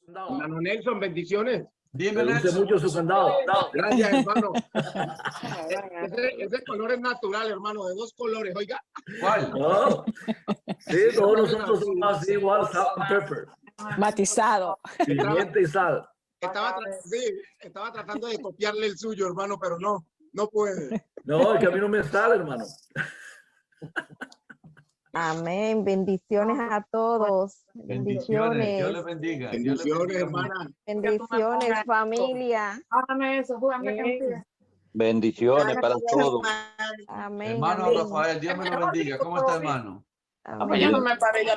Hermano Nelson, bendiciones. Dime, Reduce Nelson. mucho su candado. Gracias, hermano. Ese color es natural, hermano, de 2 colores, oiga. ¿Cuál? No. Sí, todos nosotros somos así igual, salt and pepper. Matizado. Pimienta y sal. Estaba tratando de copiarle el suyo, hermano, pero no puede. No, es que a mí no me sale, hermano. Amén. Bendiciones a todos. Bendiciones. Dios les Bendiciones. bendiga. Dios les Bendiciones, bendiga. hermana. Bendiciones, familia. Bendiciones para todos. Amén. Hermano Amén. Rafael, Dios me lo bendiga. ¿Cómo está, hermano? Amén. Yo no me paré ya.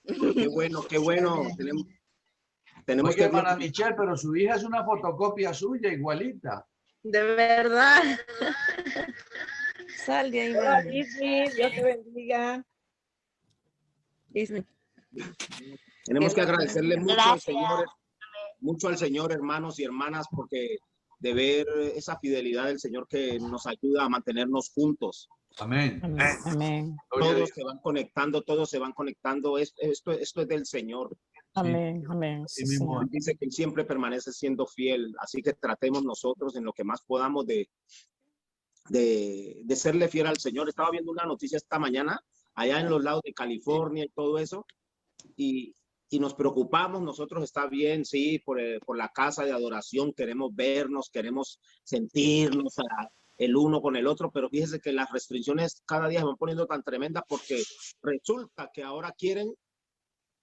Qué bueno, qué bueno. Tenemos Oye, que hermana Michelle, pero su hija es una fotocopia suya, igualita. De verdad. Sal de ahí. Hola, ven. Disney. Dios te bendiga. Disney. Tenemos que agradecerle mucho al Señor, hermanos y hermanas, porque de ver esa fidelidad del Señor que nos ayuda a mantenernos juntos. Amén. Amén. Amén. Todos se van conectando. Esto es del Señor. Amén. Amén. Así Sí, mismo. Señor. Dice que Él siempre permanece siendo fiel. Así que tratemos nosotros en lo que más podamos de serle fiel al Señor. Estaba viendo una noticia esta mañana allá en los lados de California y todo eso. Y nos preocupamos, nosotros está bien, sí, por la casa de adoración, queremos vernos, queremos sentirnos el uno con el otro, pero fíjese que las restricciones cada día se van poniendo tan tremendas porque resulta que ahora quieren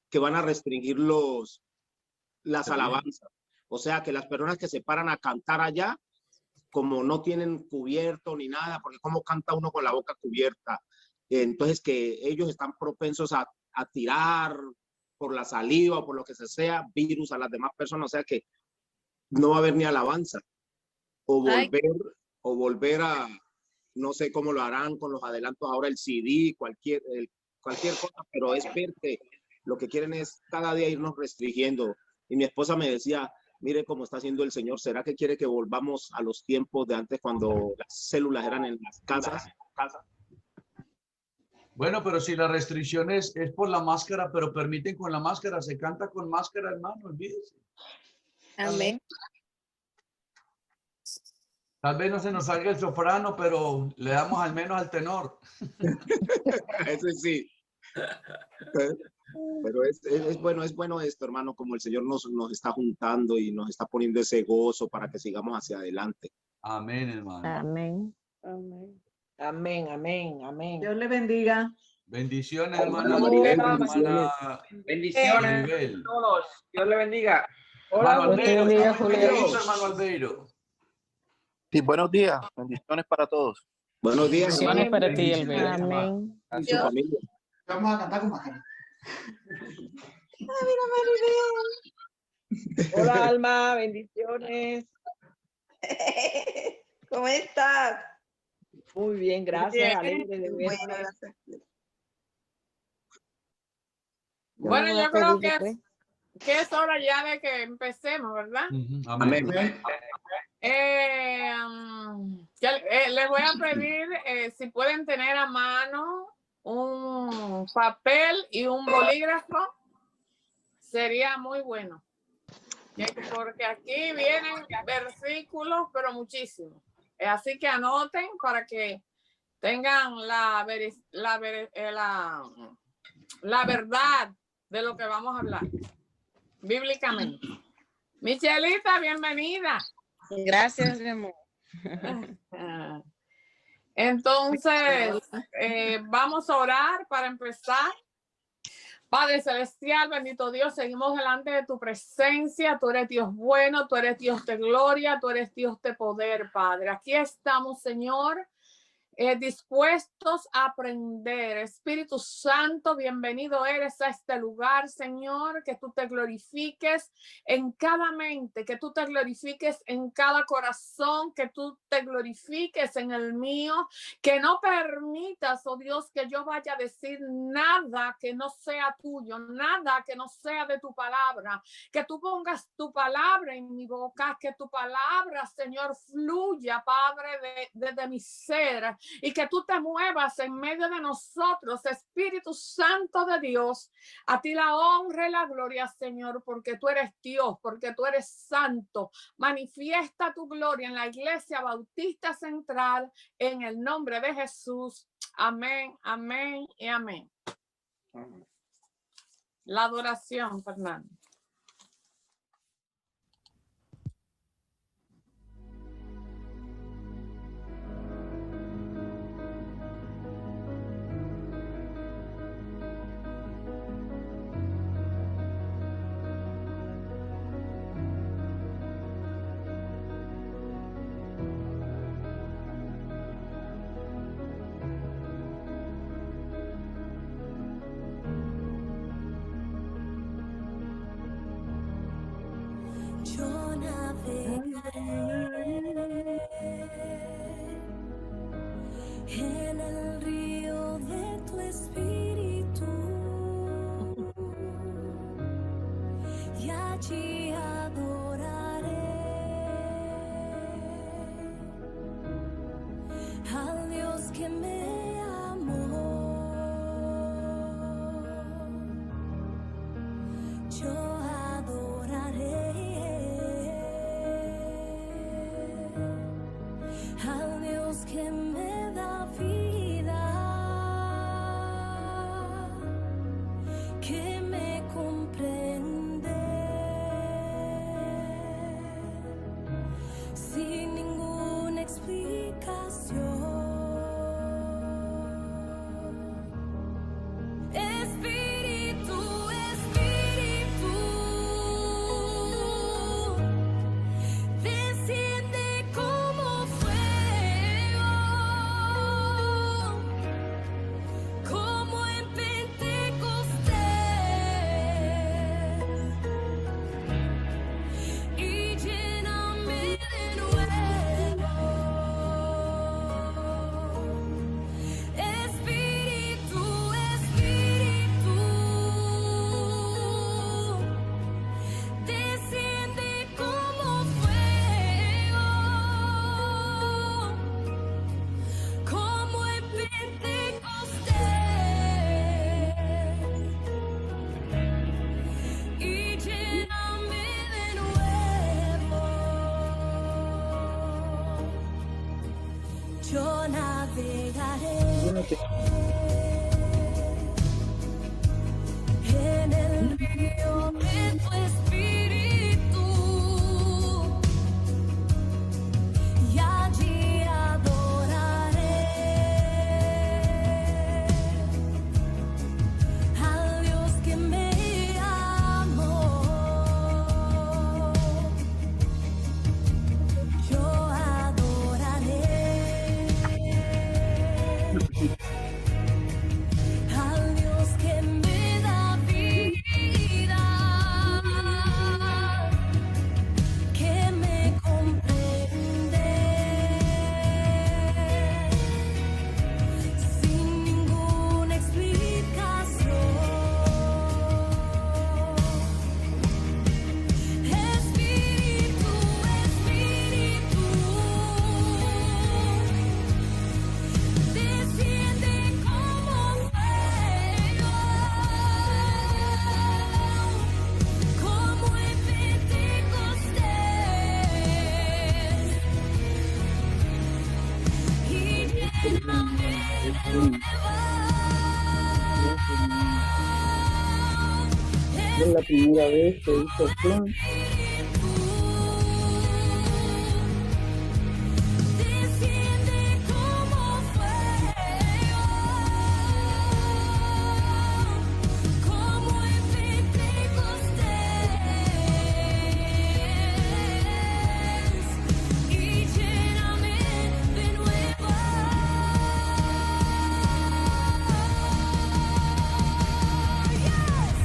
que van a restringir las alabanzas. O sea, que las personas que se paran a cantar allá, como no tienen cubierto ni nada, porque cómo canta uno con la boca cubierta, entonces que ellos están propensos a tirar por la saliva o por lo que sea, virus a las demás personas, o sea que no va a haber ni alabanza. O volver a, no sé cómo lo harán con los adelantos ahora, el CD, cualquier cosa, pero es ver que lo que quieren es cada día irnos restringiendo. Y mi esposa me decía, mire cómo está haciendo el Señor, ¿será que quiere que volvamos a los tiempos de antes cuando las células eran en las casas? Bueno, pero si la restricción es por la máscara, pero permiten con la máscara, se canta con máscara, hermano, olvídese. Amén. Tal vez no se nos salga el soprano, pero le damos al menos al tenor. Ese sí. Pero es bueno esto, hermano, como el Señor nos está juntando y nos está poniendo ese gozo para que sigamos hacia adelante. Amén, hermano. Amén. Amén. Amén. Amén. Amén. Dios le bendiga. Bendiciones, hermana Hermana Maribel, Maribel, hermana Bendiciones Maribel. a todos. Dios le bendiga. Hermano Dios te Albeiro, bendiga, ¿está Julio. bienvenido, hermano Albeiro? Sí, buenos días. Bendiciones para todos. Buenos días, Bendiciones hermano. para ti, Alberto. Amén. Y su familia. Vamos a cantar con Macarena. Hola, Alma. Bendiciones. ¿Cómo estás? Muy bien, gracias. Bien. Alegre de verte. Bueno, gracias. Yo Bueno, no voy a yo creo pedir después. que es hora ya de que empecemos, ¿verdad? Ujú, amén. Amén. Les voy a pedir si pueden tener a mano un papel y un bolígrafo, sería muy bueno. Porque aquí vienen versículos, pero muchísimos. Así que anoten para que tengan la verdad de lo que vamos a hablar bíblicamente. Michelita, bienvenida. Gracias, mi amor. Entonces, vamos a orar para empezar. Padre Celestial, bendito Dios, seguimos delante de tu presencia. Tú eres Dios bueno, tú eres Dios de gloria, tú eres Dios de poder, Padre. Aquí estamos, Señor, dispuestos a aprender. Espíritu Santo, bienvenido eres a este lugar, Señor, que tú te glorifiques en cada mente, que tú te glorifiques en cada corazón, que tú te glorifiques en el mío, que no permitas, oh Dios, que yo vaya a decir nada que no sea tuyo, nada que no sea de tu palabra, que tú pongas tu palabra en mi boca, que tu palabra, Señor, fluya, Padre, desde mi ser, y que tú te muevas en medio de nosotros, Espíritu Santo de Dios. A ti la honra y la gloria, Señor, porque tú eres Dios, porque tú eres santo. Manifiesta tu gloria en la Iglesia Bautista Central en el nombre de Jesús. Amén, amén y amén. La adoración, Fernando. Yo navegaré en el río de tu espíritu y allí adoraré al Dios que me amó. Yo adoraré al Dios que me da vida, que me comprende sin ninguna explicación. Espíritu, Espíritu, desciende como fuego, como en Pentecostés, y lléname de nuevo. Espíritu, Espíritu, desciende como fuego, como en Pentecostés, y lléname de nuevo. Yo navegaré en el río de tu espíritu y allí adoraré al Dios que me amó. Yo adoraré al Dios que me da vida, que me comprende sin ninguna explicación. Espíritu, Espíritu, desciende como fuego, como en Pentecostés, y lléname de nuevo. Es la primera vez que hizo plan. Desciende como fuego, como en Pentecostés, y lléname de nuevo. Yes.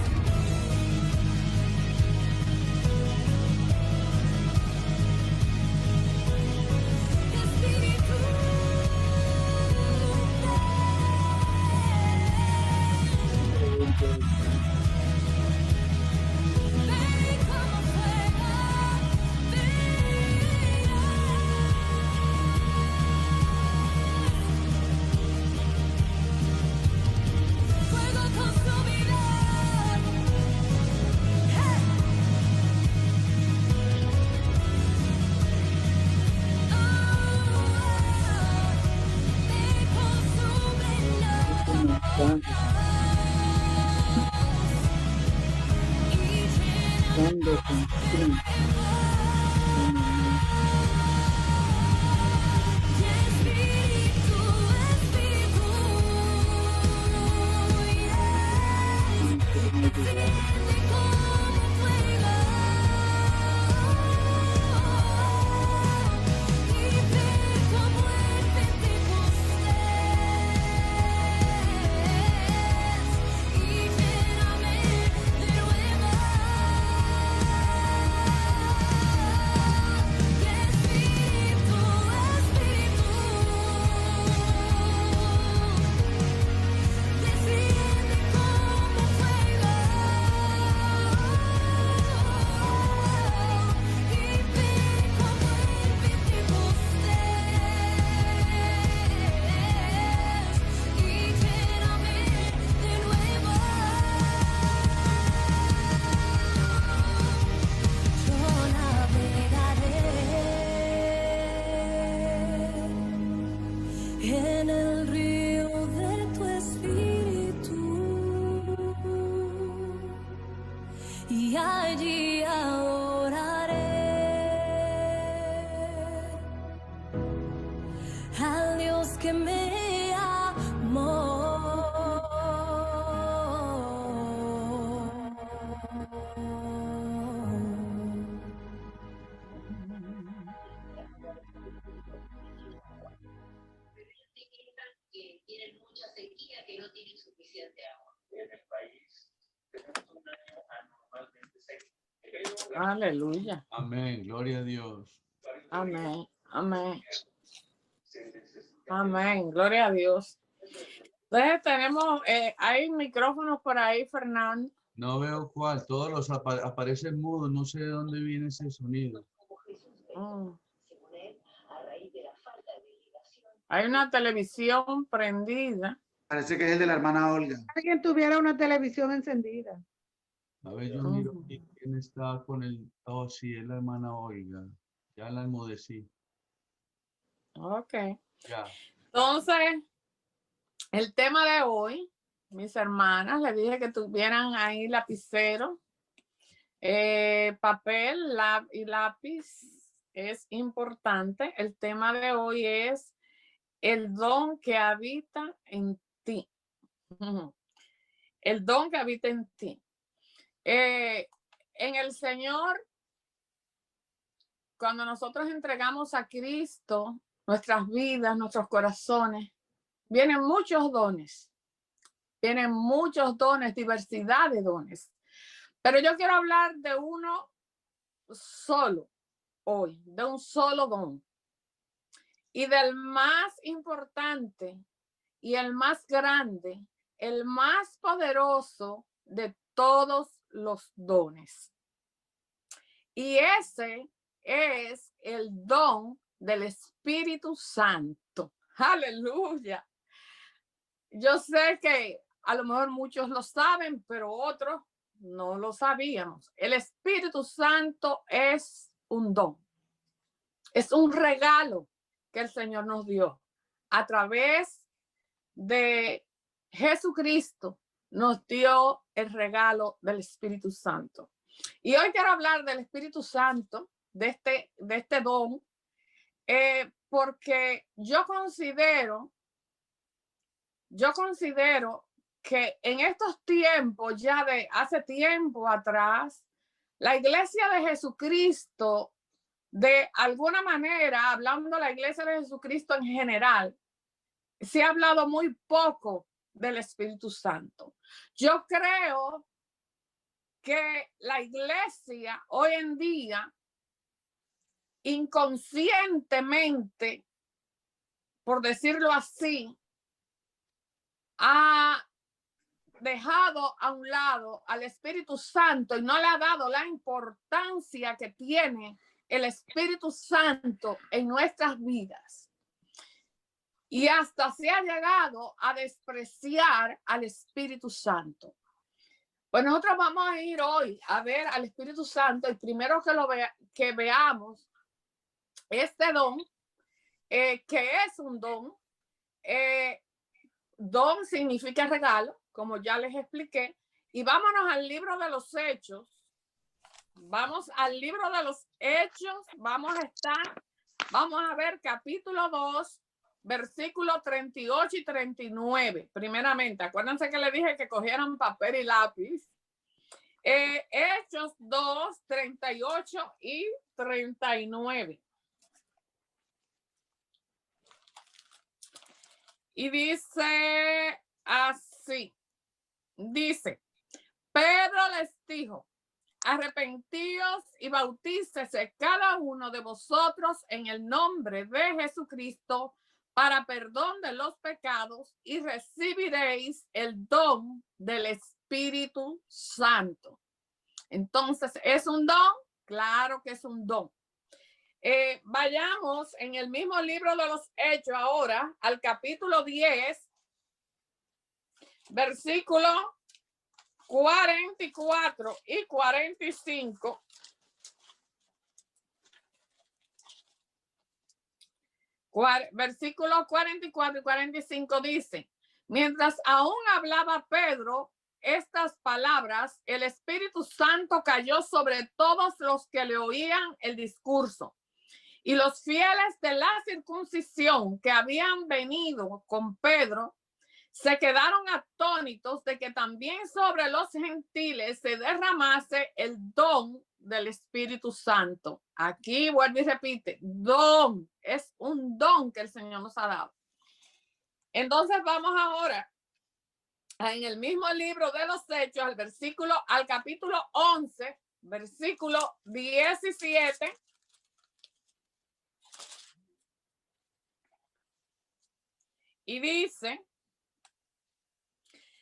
en el río de tu espíritu, y allí adoraré al Dios que me amó. Que tienen mucha sequía, que no tienen suficiente agua. En el país tenemos un año anormalmente seco. Aleluya. Amén. Gloria a Dios. Amén. Amén. Amén. Gloria a Dios. Entonces tenemos, hay micrófonos por ahí, Fernando. No veo cuál. Todos los aparecen mudos. No sé de dónde viene ese sonido. Hay una televisión prendida. Parece que es el de la hermana Olga. Alguien tuviera una televisión encendida. A ver, yo miro aquí quién está con el... Oh, sí, es la hermana Olga. Ya la enmudecí. Ok. Ya. Entonces, el tema de hoy, mis hermanas, les dije que tuvieran ahí lapicero, papel y lápiz. Es importante. El tema de hoy es el don que habita en ti. El don que habita en ti. En el Señor, cuando nosotros entregamos a Cristo nuestras vidas, nuestros corazones, vienen muchos dones. Vienen muchos dones, diversidad de dones. Pero yo quiero hablar de uno solo hoy, de un solo don. Y del más importante y el más grande, el más poderoso de todos los dones. Y ese es el don del Espíritu Santo. Aleluya. Yo sé que a lo mejor muchos lo saben, pero otros no lo sabíamos. El Espíritu Santo es un don. Es un regalo que el Señor nos dio a través de Jesucristo. Nos dio el regalo del Espíritu Santo. Y hoy quiero hablar del Espíritu Santo, de este don, porque yo considero que en estos tiempos, ya de hace tiempo atrás, la iglesia de Jesucristo, de alguna manera, hablando de la iglesia de Jesucristo en general, se ha hablado muy poco del Espíritu Santo. Yo creo que la iglesia hoy en día, inconscientemente, por decirlo así, ha dejado a un lado al Espíritu Santo y no le ha dado la importancia que tiene el Espíritu Santo en nuestras vidas. Y hasta se ha llegado a despreciar al Espíritu Santo. Pues nosotros vamos a ir hoy a ver al Espíritu Santo, y primero que veamos este don, que es un don. Don significa regalo, como ya les expliqué. Y vámonos al libro de los Hechos. Vamos al libro de los Hechos. Vamos a ver capítulo 2, versículos 38 y 39. Primeramente, acuérdense que le dije que cogieran papel y lápiz. Hechos 2, 38 y 39. Y dice así, dice, Pedro les dijo, arrepentíos y bautícese cada uno de vosotros en el nombre de Jesucristo para perdón de los pecados y recibiréis el don del Espíritu Santo. Entonces, ¿es un don? Claro que es un don. Vayamos en el mismo libro de los Hechos ahora al capítulo 10, versículo 44 y 45. Versículos 44 y 45 dice: mientras aún hablaba Pedro estas palabras, el Espíritu Santo cayó sobre todos los que le oían el discurso. Y los fieles de la circuncisión que habían venido con Pedro se quedaron atónitos de que también sobre los gentiles se derramase el don del Espíritu Santo. Aquí vuelve y repite, don, es un don que el Señor nos ha dado. Entonces vamos ahora en el mismo libro de los Hechos, al capítulo 11, versículo 17. Y dice: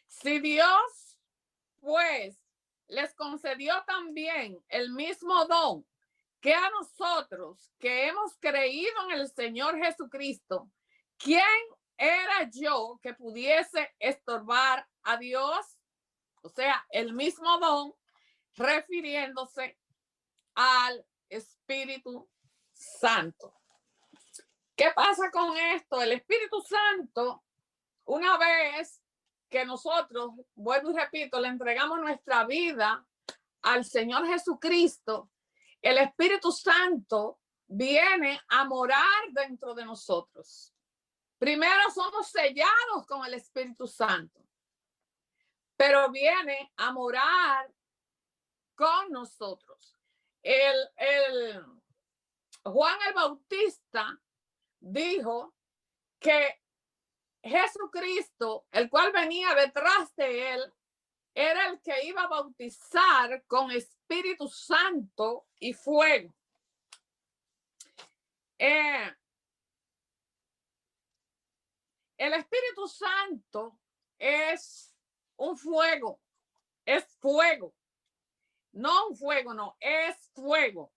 si Dios, pues, les concedió también el mismo don que a nosotros que hemos creído en el Señor Jesucristo, ¿quién era yo que pudiese estorbar a Dios? O sea, el mismo don, refiriéndose al Espíritu Santo. ¿Qué pasa con esto? El Espíritu Santo, una vez que nosotros, vuelvo y repito, le entregamos nuestra vida al Señor Jesucristo, el Espíritu Santo viene a morar dentro de nosotros. Primero somos sellados con el Espíritu Santo, pero viene a morar con nosotros. Juan el Bautista dijo que Jesucristo, el cual venía detrás de él, era el que iba a bautizar con Espíritu Santo y fuego. El Espíritu Santo es un fuego, es fuego. No un fuego, no, es fuego.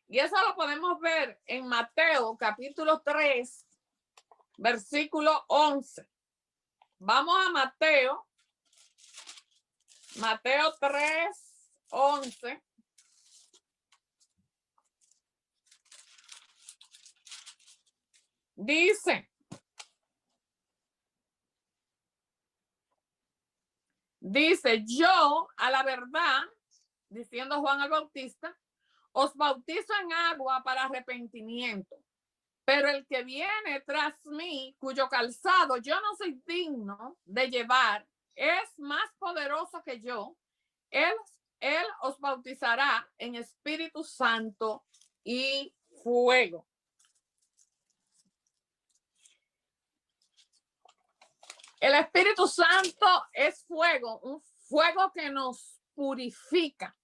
Y eso lo podemos ver en Mateo capítulo 3, versículo 11. Vamos a Mateo 3, 11. Dice, yo a la verdad, diciendo Juan el Bautista, os bautizo en agua para arrepentimiento. Pero el que viene tras mí, cuyo calzado yo no soy digno de llevar, es más poderoso que yo. Él os bautizará en Espíritu Santo y fuego. El Espíritu Santo es fuego, un fuego que nos purifica.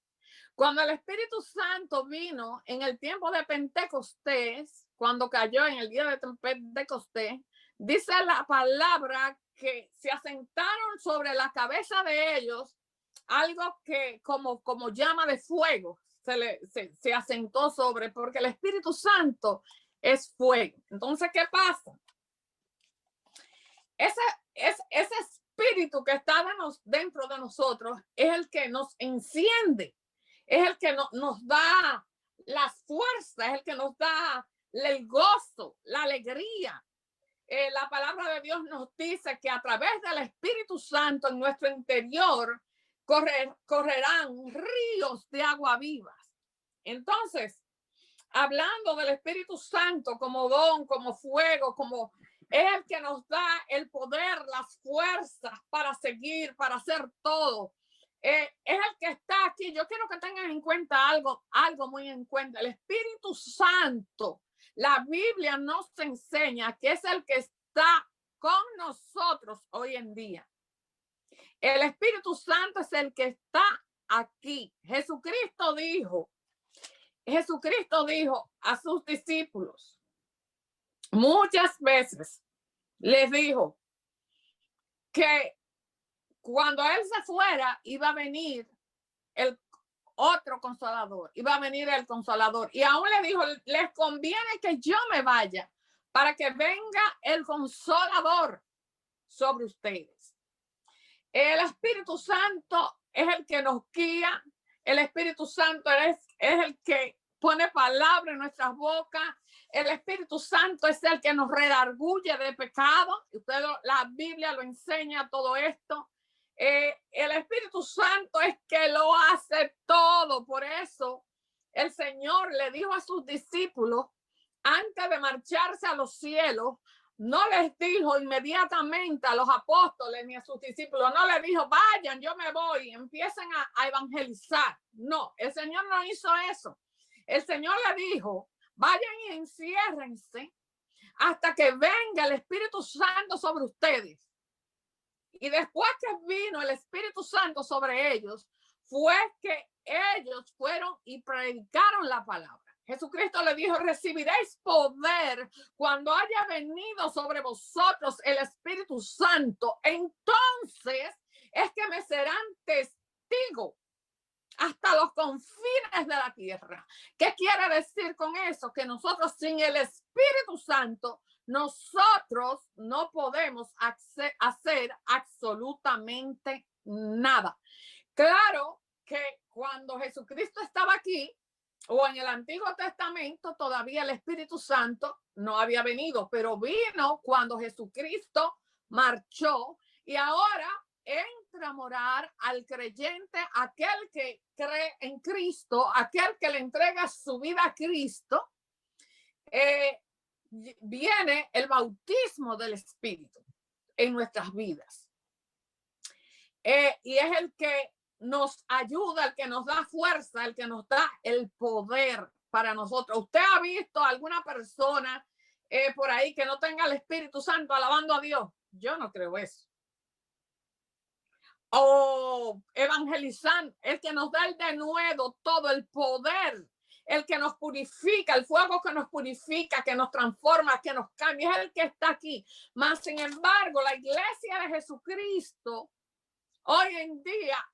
Cuando el Espíritu Santo vino en el tiempo de Pentecostés, cuando cayó en el día de Pentecostés, dice la palabra que se asentaron sobre la cabeza de ellos algo que como llama de fuego se asentó sobre, porque el Espíritu Santo es fuego. Entonces, ¿qué pasa? Ese espíritu que está dentro de nosotros es el que nos enciende, es el que nos da las fuerzas, es el que nos da el gozo, la alegría. La palabra de Dios nos dice que a través del Espíritu Santo en nuestro interior correrán ríos de agua vivas. Entonces, hablando del Espíritu Santo como don, como fuego, como es el que nos da el poder, las fuerzas para seguir, para hacer todo. Es el que está aquí. Yo quiero que tengan en cuenta algo muy en cuenta. El Espíritu Santo, la Biblia nos enseña que es el que está con nosotros hoy en día. El Espíritu Santo es el que está aquí. Jesucristo dijo a sus discípulos, muchas veces les dijo que cuando él se fuera iba a venir el otro consolador, iba a venir el consolador. Y aún le dijo, les conviene que yo me vaya para que venga el consolador sobre ustedes. El Espíritu Santo es el que nos guía. El Espíritu Santo es el que pone palabra en nuestras bocas. El Espíritu Santo es el que nos redarguye de pecado. La Biblia lo enseña todo esto. El Espíritu Santo es que lo hace todo. Por eso el Señor le dijo a sus discípulos, antes de marcharse a los cielos, no les dijo inmediatamente a los apóstoles ni a sus discípulos, no les dijo, vayan, yo me voy, empiecen a evangelizar. No, el Señor no hizo eso. El Señor le dijo, vayan y enciérrense hasta que venga el Espíritu Santo sobre ustedes. Y después que vino el Espíritu Santo sobre ellos, fue que ellos fueron y predicaron la palabra. Jesucristo le dijo, recibiréis poder cuando haya venido sobre vosotros el Espíritu Santo. Entonces es que me serán testigos hasta los confines de la tierra. ¿Qué quiere decir con eso? Que nosotros sin el Espíritu Santo, nosotros no podemos hacer absolutamente nada. Claro que cuando Jesucristo estaba aquí, o en el Antiguo Testamento, todavía el Espíritu Santo no había venido, pero vino cuando Jesucristo marchó y ahora entra a morar al creyente, aquel que cree en Cristo, aquel que le entrega su vida a Cristo. Viene el bautismo del Espíritu en nuestras vidas. Y es el que nos ayuda, el que nos da fuerza, el que nos da el poder para nosotros. ¿Usted ha visto alguna persona por ahí que no tenga el Espíritu Santo alabando a Dios? Yo no creo eso. O evangelizando, el que nos da el denuedo, todo el poder, el que nos purifica, el fuego que nos purifica, que nos transforma, que nos cambia, es el que está aquí. Mas, sin embargo, la iglesia de Jesucristo hoy en día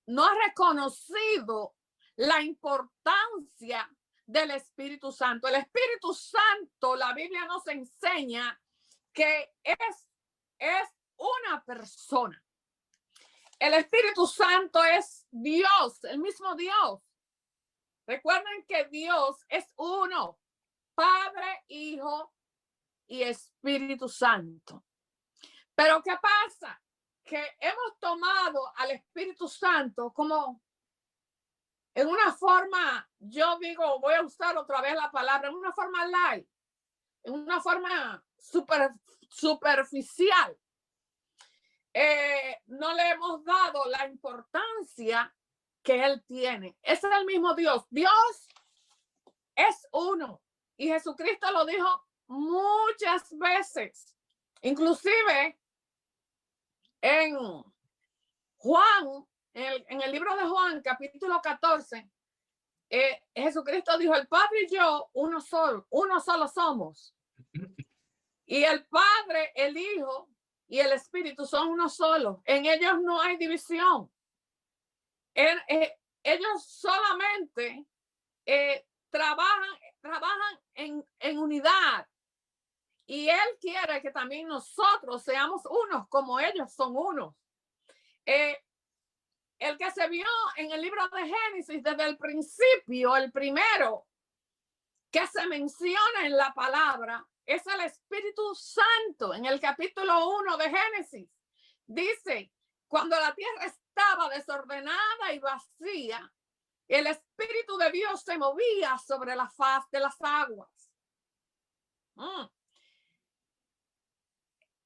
no ha reconocido la importancia del Espíritu Santo. El Espíritu Santo, la Biblia nos enseña que es una persona. El Espíritu Santo es Dios, el mismo Dios. Recuerden que Dios es uno, Padre, Hijo y Espíritu Santo. Pero ¿qué pasa? Que hemos tomado al Espíritu Santo como en una forma, yo digo, voy a usar otra vez la palabra, en una forma light, en una forma superficial. No le hemos dado la importancia que Él tiene. Ese es el mismo Dios. Dios es uno. Y Jesucristo lo dijo muchas veces. Inclusive en Juan, en el libro de Juan, capítulo 14, Jesucristo dijo, el Padre y yo, uno solo somos. Y el Padre, el Hijo y el Espíritu son uno solo. En ellos no hay división. Ellos solamente trabajan en unidad. Y Él quiere que también nosotros seamos unos como ellos son unos. El que se vio en el libro de Génesis desde el principio, el primero que se menciona en la palabra es el Espíritu Santo. En el capítulo 1 de Génesis dice, cuando la tierra estaba desordenada y vacía, el Espíritu de Dios se movía sobre la faz de las aguas.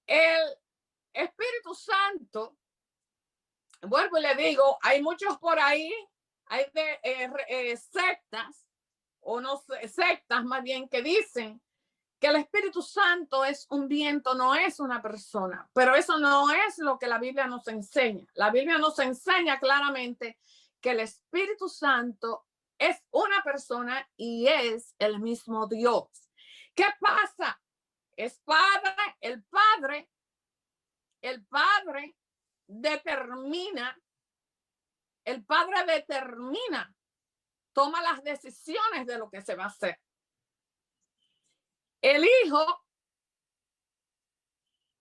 El Espíritu Santo, vuelvo y le digo, hay muchos por ahí, hay sectas, o no sé, sectas más bien, que dicen que el Espíritu Santo es un viento, no es una persona, pero eso no es lo que la Biblia nos enseña. La Biblia nos enseña claramente que el Espíritu Santo es una persona y es el mismo Dios. ¿Qué pasa? Es Padre, el Padre determina, toma las decisiones de lo que se va a hacer. El Hijo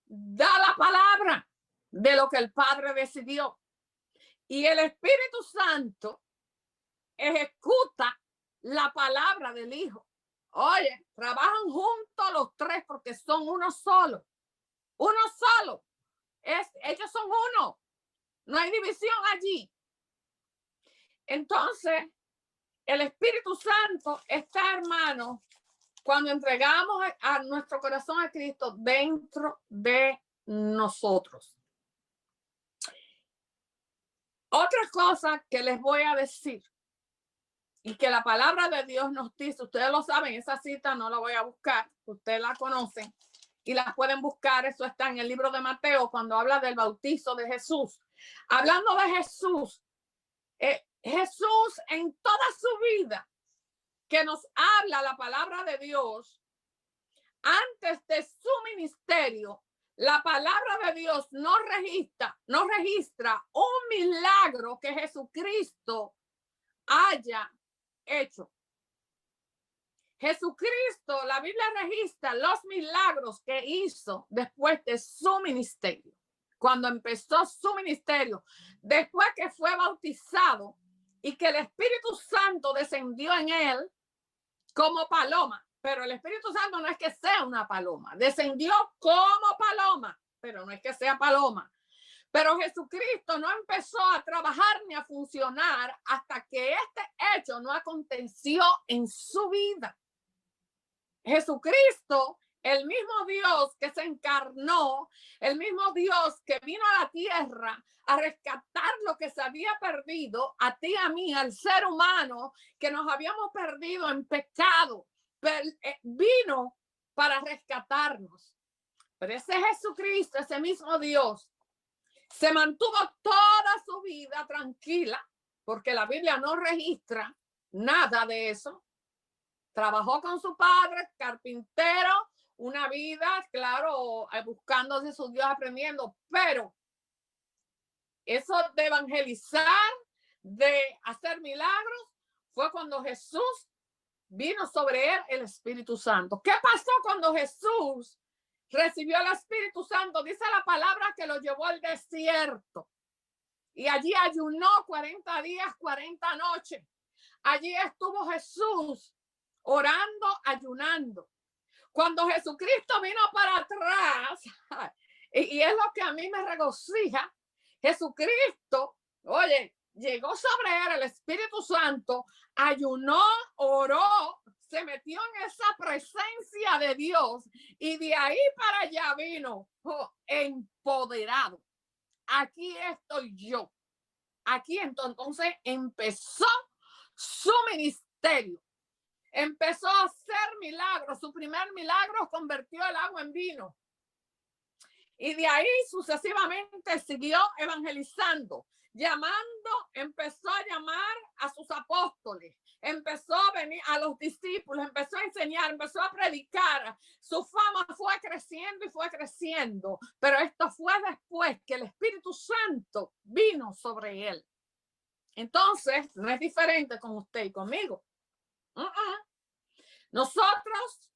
da la palabra de lo que el Padre decidió. Y el Espíritu Santo ejecuta la palabra del Hijo. Oye, trabajan juntos los tres porque son uno solo. Uno solo. Ellos son uno. No hay división allí. Entonces, el Espíritu Santo está, hermano, cuando entregamos a nuestro corazón a Cristo dentro de nosotros. Otra cosa que les voy a decir y que la palabra de Dios nos dice, ustedes lo saben, esa cita no la voy a buscar, ustedes la conocen y la pueden buscar, eso está en el libro de Mateo cuando habla del bautizo de Jesús. Hablando de Jesús, Jesús en toda su vida que nos habla la palabra de Dios, antes de su ministerio, la palabra de Dios no registra un milagro que Jesucristo haya hecho. Jesucristo, la Biblia registra los milagros que hizo después de su ministerio. Cuando empezó su ministerio, después que fue bautizado y que el Espíritu Santo descendió en él como paloma. Pero el Espíritu Santo no es que sea una paloma. Descendió como paloma, pero no es que sea paloma. Pero Jesucristo no empezó a trabajar ni a funcionar hasta que este hecho no aconteció en su vida. Jesucristo, el mismo Dios que se encarnó, el mismo Dios que vino a la tierra a rescatar lo que se había perdido, a ti, a mí, al ser humano que nos habíamos perdido en pecado, vino para rescatarnos. Pero ese Jesucristo, ese mismo Dios, se mantuvo toda su vida tranquila, porque la Biblia no registra nada de eso. Trabajó con su padre, carpintero, una vida, claro, buscándose su Dios, aprendiendo, pero eso de evangelizar, de hacer milagros, fue cuando Jesús vino sobre él el Espíritu Santo. ¿Qué pasó cuando Jesús recibió el Espíritu Santo? Dice la palabra que lo llevó al desierto y allí ayunó 40 días, 40 noches. Allí estuvo Jesús orando, ayunando. Cuando Jesucristo vino para atrás, y es lo que a mí me regocija, Jesucristo, oye, llegó sobre él el Espíritu Santo, ayunó, oró, se metió en esa presencia de Dios y de ahí para allá vino empoderado. Aquí estoy yo. Aquí entonces empezó su ministerio. Empezó a hacer milagros. Su primer milagro convirtió el agua en vino. Y de ahí sucesivamente siguió evangelizando, empezó a llamar a sus apóstoles, empezó a venir a los discípulos, empezó a enseñar, empezó a predicar. Su fama fue creciendo y fue creciendo, pero esto fue después que el Espíritu Santo vino sobre él. Entonces, no es diferente con usted y conmigo. Nosotros,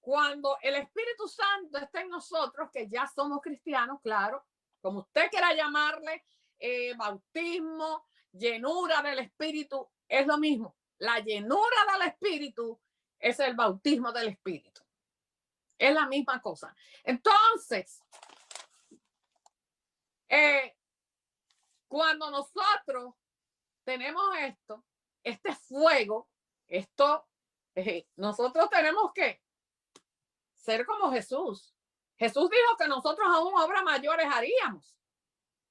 cuando el Espíritu Santo está en nosotros, que ya somos cristianos, claro, como usted quiera llamarle, bautismo, llenura del Espíritu, es lo mismo. La llenura del Espíritu es el bautismo del Espíritu. Es la misma cosa. Entonces, cuando nosotros tenemos este fuego, nosotros tenemos que ser como Jesús. Jesús dijo que nosotros aún obras mayores haríamos.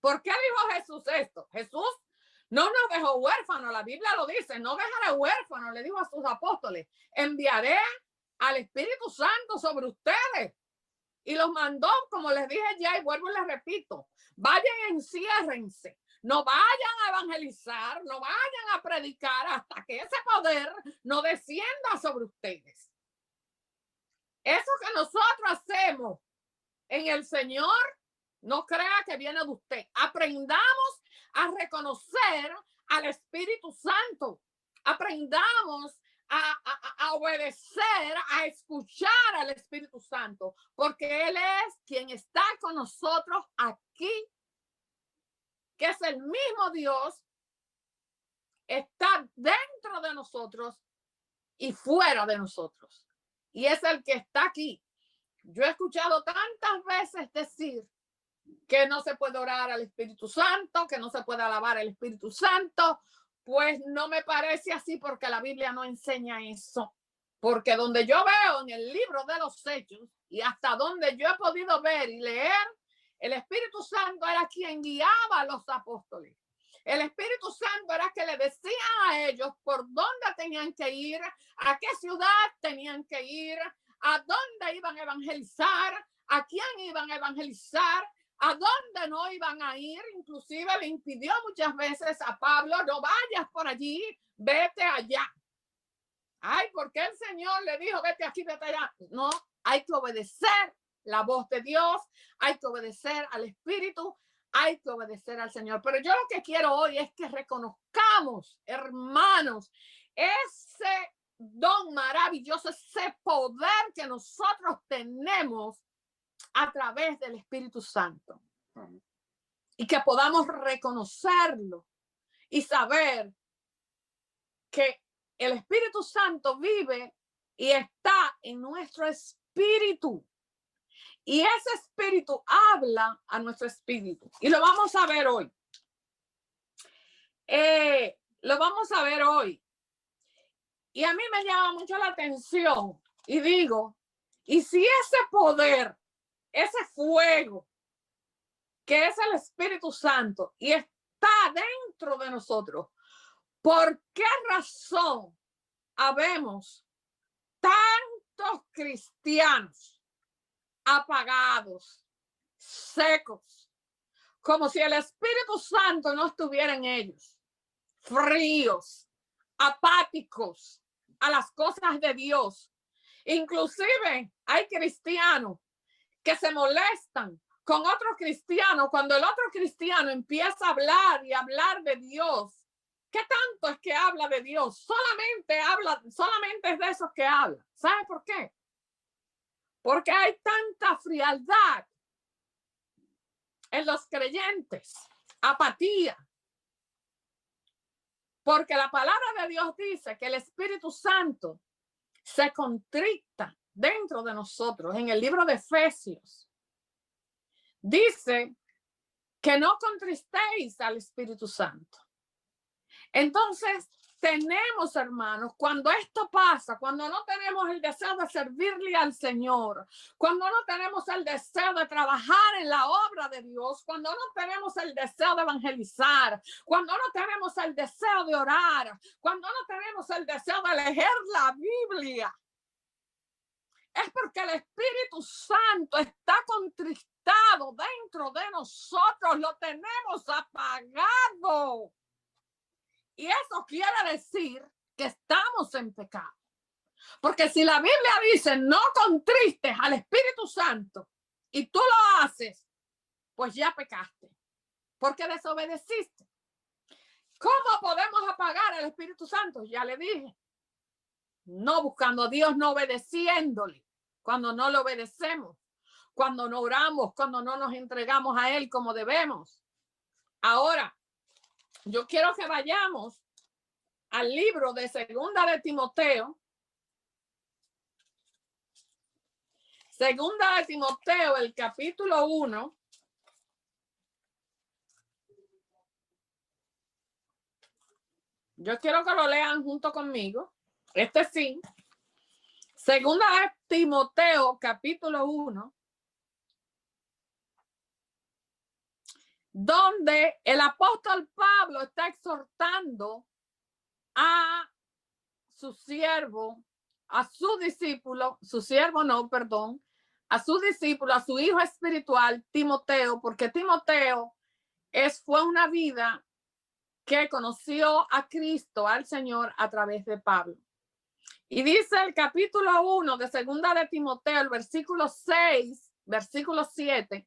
¿Por qué dijo Jesús esto? Jesús no nos dejó huérfanos, la Biblia lo dice, no dejaré huérfanos, le dijo a sus apóstoles, enviaré al Espíritu Santo sobre ustedes. Y los mandó, como les dije ya, y vuelvo y les repito, vayan, enciérrense, no vayan a evangelizar, no vayan a predicar hasta que ese poder no descienda sobre ustedes. Eso que nosotros hacemos en el Señor, no crea que viene de usted. Aprendamos a reconocer al Espíritu Santo. Aprendamos a obedecer, a escuchar al Espíritu Santo, porque Él es quien está con nosotros aquí, que es el mismo Dios, está dentro de nosotros y fuera de nosotros. Y es el que está aquí. Yo he escuchado tantas veces decir que no se puede orar al Espíritu Santo, que no se puede alabar al Espíritu Santo. Pues no me parece así, porque la Biblia no enseña eso. Porque donde yo veo en el libro de los Hechos y hasta donde yo he podido ver y leer, el Espíritu Santo era quien guiaba a los apóstoles. El Espíritu Santo era que le decía a ellos por dónde tenían que ir, a qué ciudad tenían que ir, a dónde iban a evangelizar, a quién iban a evangelizar, a dónde no iban a ir. Inclusive le impidió muchas veces a Pablo: no vayas por allí, vete allá. Ay, porque el Señor le dijo: vete aquí, vete allá. No, hay que obedecer la voz de Dios, hay que obedecer al Espíritu, hay que obedecer al Señor. Pero yo lo que quiero hoy es que reconozcamos, hermanos, ese don maravilloso, ese poder que nosotros tenemos a través del Espíritu Santo. Y que podamos reconocerlo y saber que el Espíritu Santo vive y está en nuestro espíritu. Y ese espíritu habla a nuestro espíritu. Y lo vamos a ver hoy. Lo vamos a ver hoy. Y a mí me llama mucho la atención. Y digo, ¿y si ese poder, ese fuego, que es el Espíritu Santo, y está dentro de nosotros, por qué razón habemos tantos cristianos apagados, secos, como si el Espíritu Santo no estuviera en ellos, fríos, apáticos a las cosas de Dios? Inclusive hay cristianos que se molestan con otro cristiano cuando el otro cristiano empieza a hablar y hablar de Dios. ¿Qué tanto es que habla de Dios? Solamente es de esos que habla. ¿Sabe por qué? Porque hay tanta frialdad en los creyentes, apatía. Porque la palabra de Dios dice que el Espíritu Santo se contricta dentro de nosotros. En el libro de Efesios dice que no contristéis al Espíritu Santo. Entonces tenemos, hermanos, cuando esto pasa, cuando no tenemos el deseo de servirle al Señor, cuando no tenemos el deseo de trabajar en la obra de Dios, cuando no tenemos el deseo de evangelizar, cuando no tenemos el deseo de orar, cuando no tenemos el deseo de leer la Biblia, es porque el Espíritu Santo está contristado dentro de nosotros, lo tenemos apagado. Y eso quiere decir que estamos en pecado. Porque si la Biblia dice no contristes al Espíritu Santo y tú lo haces, pues ya pecaste, porque desobedeciste. ¿Cómo podemos apagar al Espíritu Santo? Ya le dije, no buscando a Dios, no obedeciéndole. Cuando no lo obedecemos, cuando no oramos, cuando no nos entregamos a Él como debemos. Ahora, yo quiero que vayamos al libro de Segunda de Timoteo. Segunda de Timoteo, el capítulo 1. Yo quiero que lo lean junto conmigo. Este sí. Segunda de Timoteo, capítulo 1. Donde el apóstol Pablo está exhortando a su siervo, a su discípulo, a su discípulo, a su hijo espiritual, Timoteo, porque Timoteo fue una vida que conoció a Cristo, al Señor, a través de Pablo. Y dice el capítulo 1 de Segunda de Timoteo, el versículo 6, versículo 7,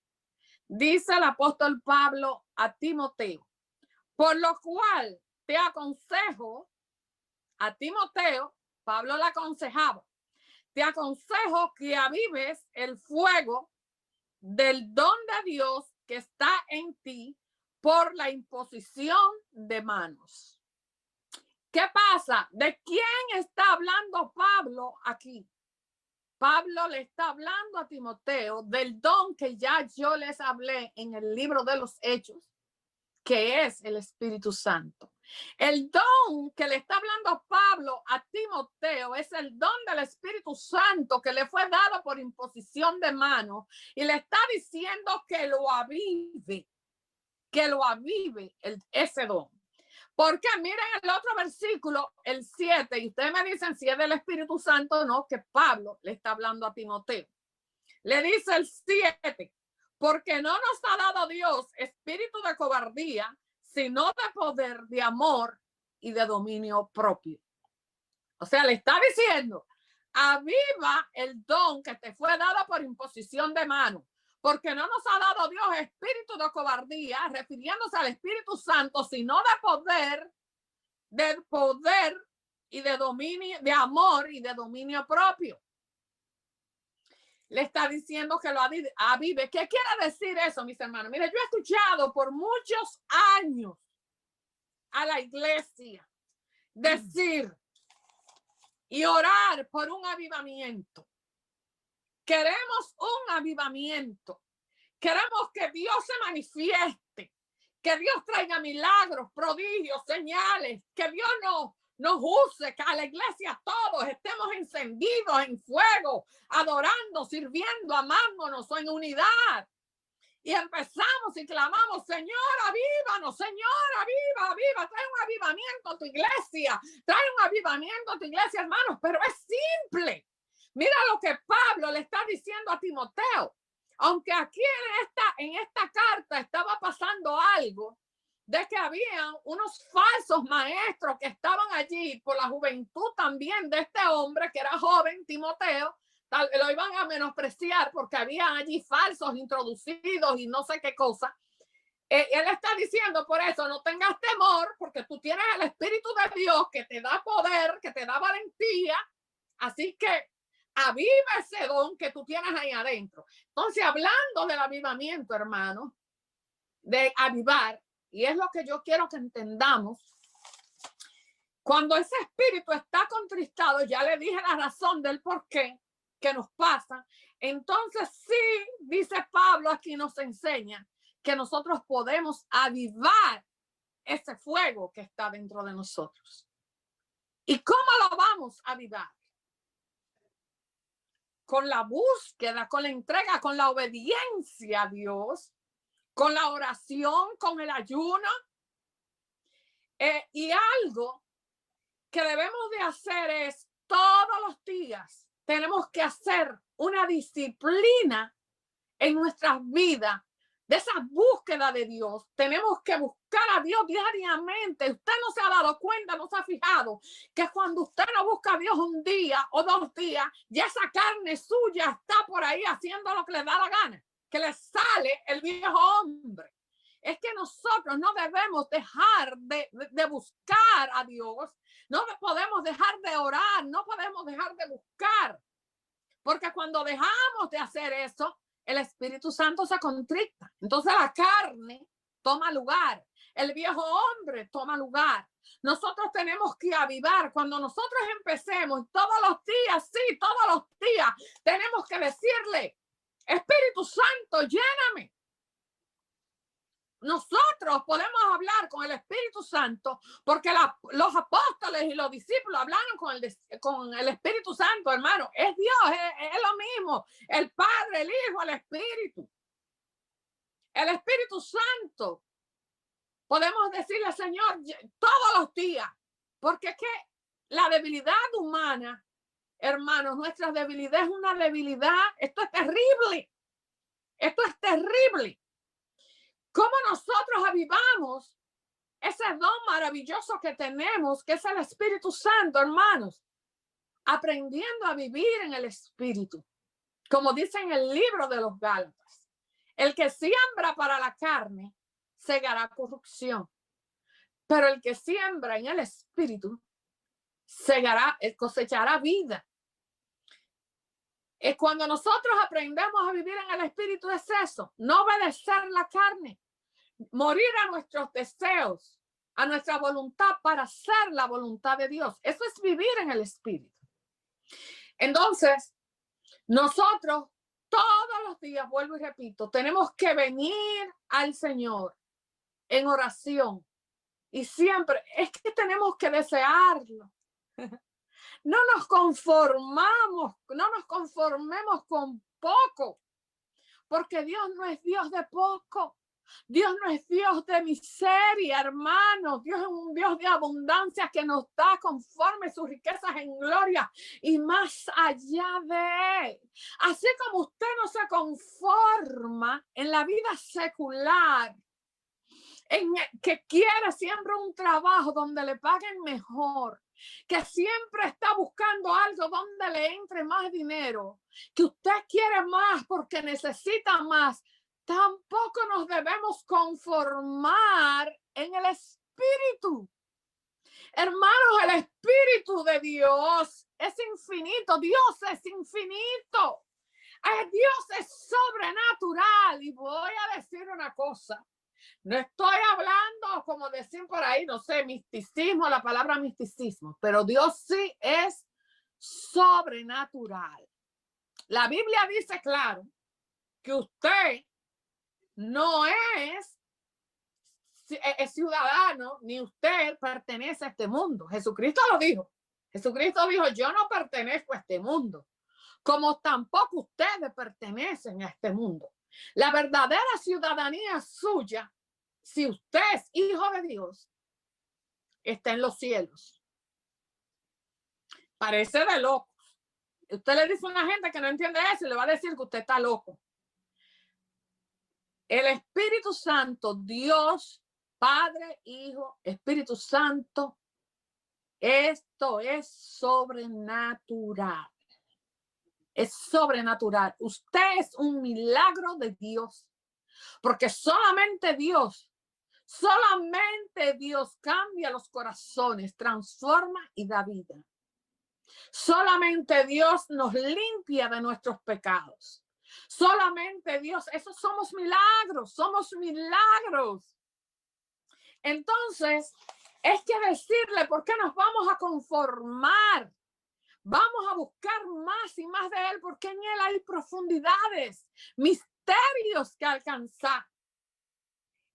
dice el apóstol Pablo a Timoteo: por lo cual te aconsejo, a Timoteo, Pablo le aconsejaba, te aconsejo que avives el fuego del don de Dios que está en ti por la imposición de manos. ¿Qué pasa? ¿De quién está hablando Pablo aquí? Pablo le está hablando a Timoteo del don que ya yo les hablé en el libro de los Hechos, que es el Espíritu Santo. El don que le está hablando Pablo a Timoteo es el don del Espíritu Santo que le fue dado por imposición de mano, y le está diciendo que lo avive, ese don. Porque miren el otro versículo, el 7, y ustedes me dicen si es del Espíritu Santo o no, que Pablo le está hablando a Timoteo. Le dice el 7, porque no nos ha dado Dios espíritu de cobardía, sino de poder, de amor y de dominio propio. O sea, le está diciendo, aviva el don que te fue dado por imposición de mano, porque no nos ha dado Dios espíritu de cobardía, refiriéndose al Espíritu Santo, sino de poder y de dominio, de amor y de dominio propio. Le está diciendo que lo avive. ¿Qué quiere decir eso, mis hermanos? Mire, yo he escuchado por muchos años a la iglesia decir y orar por un avivamiento. Queremos un avivamiento. Queremos que Dios se manifieste, que Dios traiga milagros, prodigios, señales, que Dios nos use, que a la iglesia todos estemos encendidos en fuego, adorando, sirviendo, amándonos en unidad. Y empezamos y clamamos, Señor, avívanos, Señor, aviva, trae un avivamiento a tu iglesia, hermanos, pero es simple. Mira lo que Pablo le está diciendo a Timoteo. Aunque aquí en esta carta estaba pasando algo de que habían unos falsos maestros que estaban allí por la juventud también de este hombre que era joven, Timoteo, lo iban a menospreciar porque había allí falsos introducidos y no sé qué cosa. Él está diciendo por eso, no tengas temor, porque tú tienes el Espíritu de Dios que te da poder, que te da valentía. Así que aviva ese don que tú tienes ahí adentro. Entonces, hablando del avivamiento, hermano, de avivar, y es lo que yo quiero que entendamos, cuando ese espíritu está contristado, ya le dije la razón del por qué que nos pasa. Entonces, sí, dice Pablo aquí, nos enseña que nosotros podemos avivar ese fuego que está dentro de nosotros. ¿Y cómo lo vamos a avivar? Con la búsqueda, con la entrega, con la obediencia a Dios, con la oración, con el ayuno. Y algo que debemos de hacer es todos los días tenemos que hacer una disciplina en nuestras vidas de esa búsqueda de Dios. Tenemos que buscar a Dios diariamente. Usted no se ha dado cuenta, no se ha fijado que cuando usted no busca a Dios un día o 2 días, ya esa carne suya está por ahí haciendo lo que le da la gana, que le sale el viejo hombre. Es que nosotros no debemos dejar de buscar a Dios, no podemos dejar de orar, no podemos dejar de buscar, porque cuando dejamos de hacer eso, el Espíritu Santo se contrita. Entonces la carne toma lugar, el viejo hombre toma lugar. Nosotros tenemos que avivar. Cuando nosotros empecemos todos los días, sí, todos los días, tenemos que decirle, Espíritu Santo, lléname. Nosotros podemos hablar con el Espíritu Santo porque los apóstoles y los discípulos hablaron con el Espíritu Santo, hermano. Es Dios, es lo mismo. El Padre, el Hijo, el Espíritu. El Espíritu Santo. Podemos decirle, Señor, todos los días. Porque es que la debilidad humana, hermanos, nuestra debilidad es una debilidad. Esto es terrible. Esto es terrible. ¿Cómo nosotros avivamos ese don maravilloso que tenemos, que es el Espíritu Santo, hermanos? Aprendiendo a vivir en el Espíritu. Como dice en el libro de los Gálatas, el que siembra para la carne, segará corrupción. Pero el que siembra en el Espíritu, cosechará vida. Es cuando nosotros aprendemos a vivir en el Espíritu, es eso, no obedecer la carne. Morir a nuestros deseos, a nuestra voluntad para hacer la voluntad de Dios. Eso es vivir en el Espíritu. Entonces, nosotros todos los días, vuelvo y repito, tenemos que venir al Señor en oración. Y siempre es que tenemos que desearlo. No nos conformemos con poco, porque Dios no es Dios de poco. Dios no es Dios de miseria, hermanos. Dios es un Dios de abundancia que nos da conforme sus riquezas en gloria y más allá de. Así como usted no se conforma en la vida secular, en que quiere siempre un trabajo donde le paguen mejor, que siempre está buscando algo donde le entre más dinero, que usted quiere más porque necesita más, tampoco nos debemos conformar en el Espíritu. Hermanos, el Espíritu de Dios es infinito. Dios es infinito. Dios es sobrenatural. Y voy a decir una cosa. No estoy hablando, como decir por ahí, no sé, misticismo, la palabra misticismo, pero Dios sí es sobrenatural. La Biblia dice claro que usted no es ciudadano, ni usted pertenece a este mundo. Jesucristo lo dijo. Jesucristo dijo, yo no pertenezco a este mundo, como tampoco ustedes pertenecen a este mundo. La verdadera ciudadanía suya, si usted es hijo de Dios, está en los cielos. Parece de loco. Usted le dice a una gente que no entiende eso y le va a decir que usted está loco. El Espíritu Santo, Dios, Padre, Hijo, Espíritu Santo, esto es sobrenatural. Es sobrenatural. Usted es un milagro de Dios, porque solamente Dios cambia los corazones, transforma y da vida. Solamente Dios nos limpia de nuestros pecados. Solamente Dios, esos somos milagros. Entonces, es que decirle por qué nos vamos a conformar. Vamos a buscar más y más de Él, porque en Él hay profundidades, misterios que alcanzar.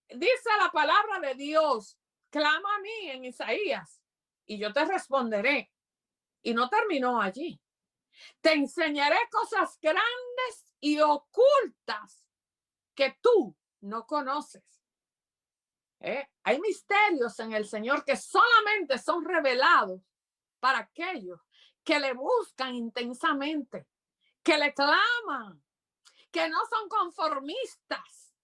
Dice la palabra de Dios, clama a mí en Isaías, y yo te responderé. Y no terminó allí. Te enseñaré cosas grandes y ocultas que tú no conoces. Hay misterios en el Señor que solamente son revelados para aquellos que le buscan intensamente, que le claman, que no son conformistas,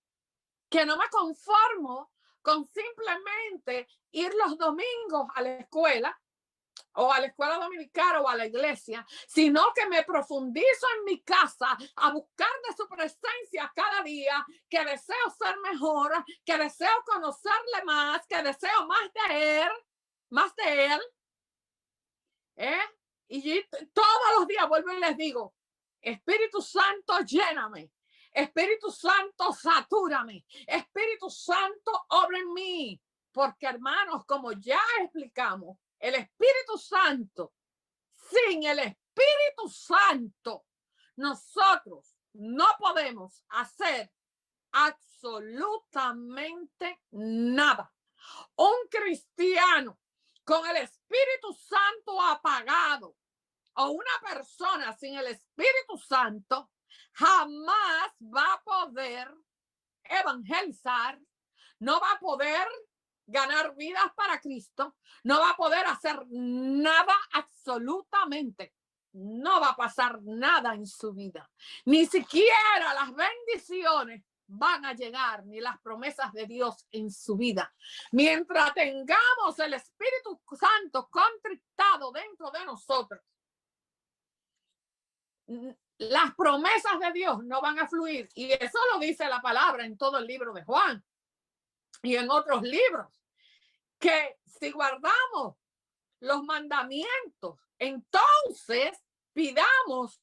que no me conformo con simplemente ir los domingos a la escuela o a la escuela dominical o a la iglesia, sino que me profundizo en mi casa a buscar de su presencia cada día, que deseo ser mejor, que deseo conocerle más, que deseo más de él. Y todos los días vuelvo y les digo, Espíritu Santo, lléname. Espíritu Santo, satúrame. Espíritu Santo, obra en mí. Porque, hermanos, como ya explicamos, el Espíritu Santo, sin el Espíritu Santo, nosotros no podemos hacer absolutamente nada. Un cristiano con el Espíritu Santo apagado o una persona sin el Espíritu Santo jamás va a poder evangelizar, no va a poder ganar vidas para Cristo, no va a poder hacer nada absolutamente. No va a pasar nada en su vida. Ni siquiera las bendiciones van a llegar, ni las promesas de Dios en su vida. Mientras tengamos el Espíritu Santo contrictado dentro de nosotros, las promesas de Dios no van a fluir. Y eso lo dice la palabra en todo el libro de Juan y en otros libros, que si guardamos los mandamientos, entonces pidamos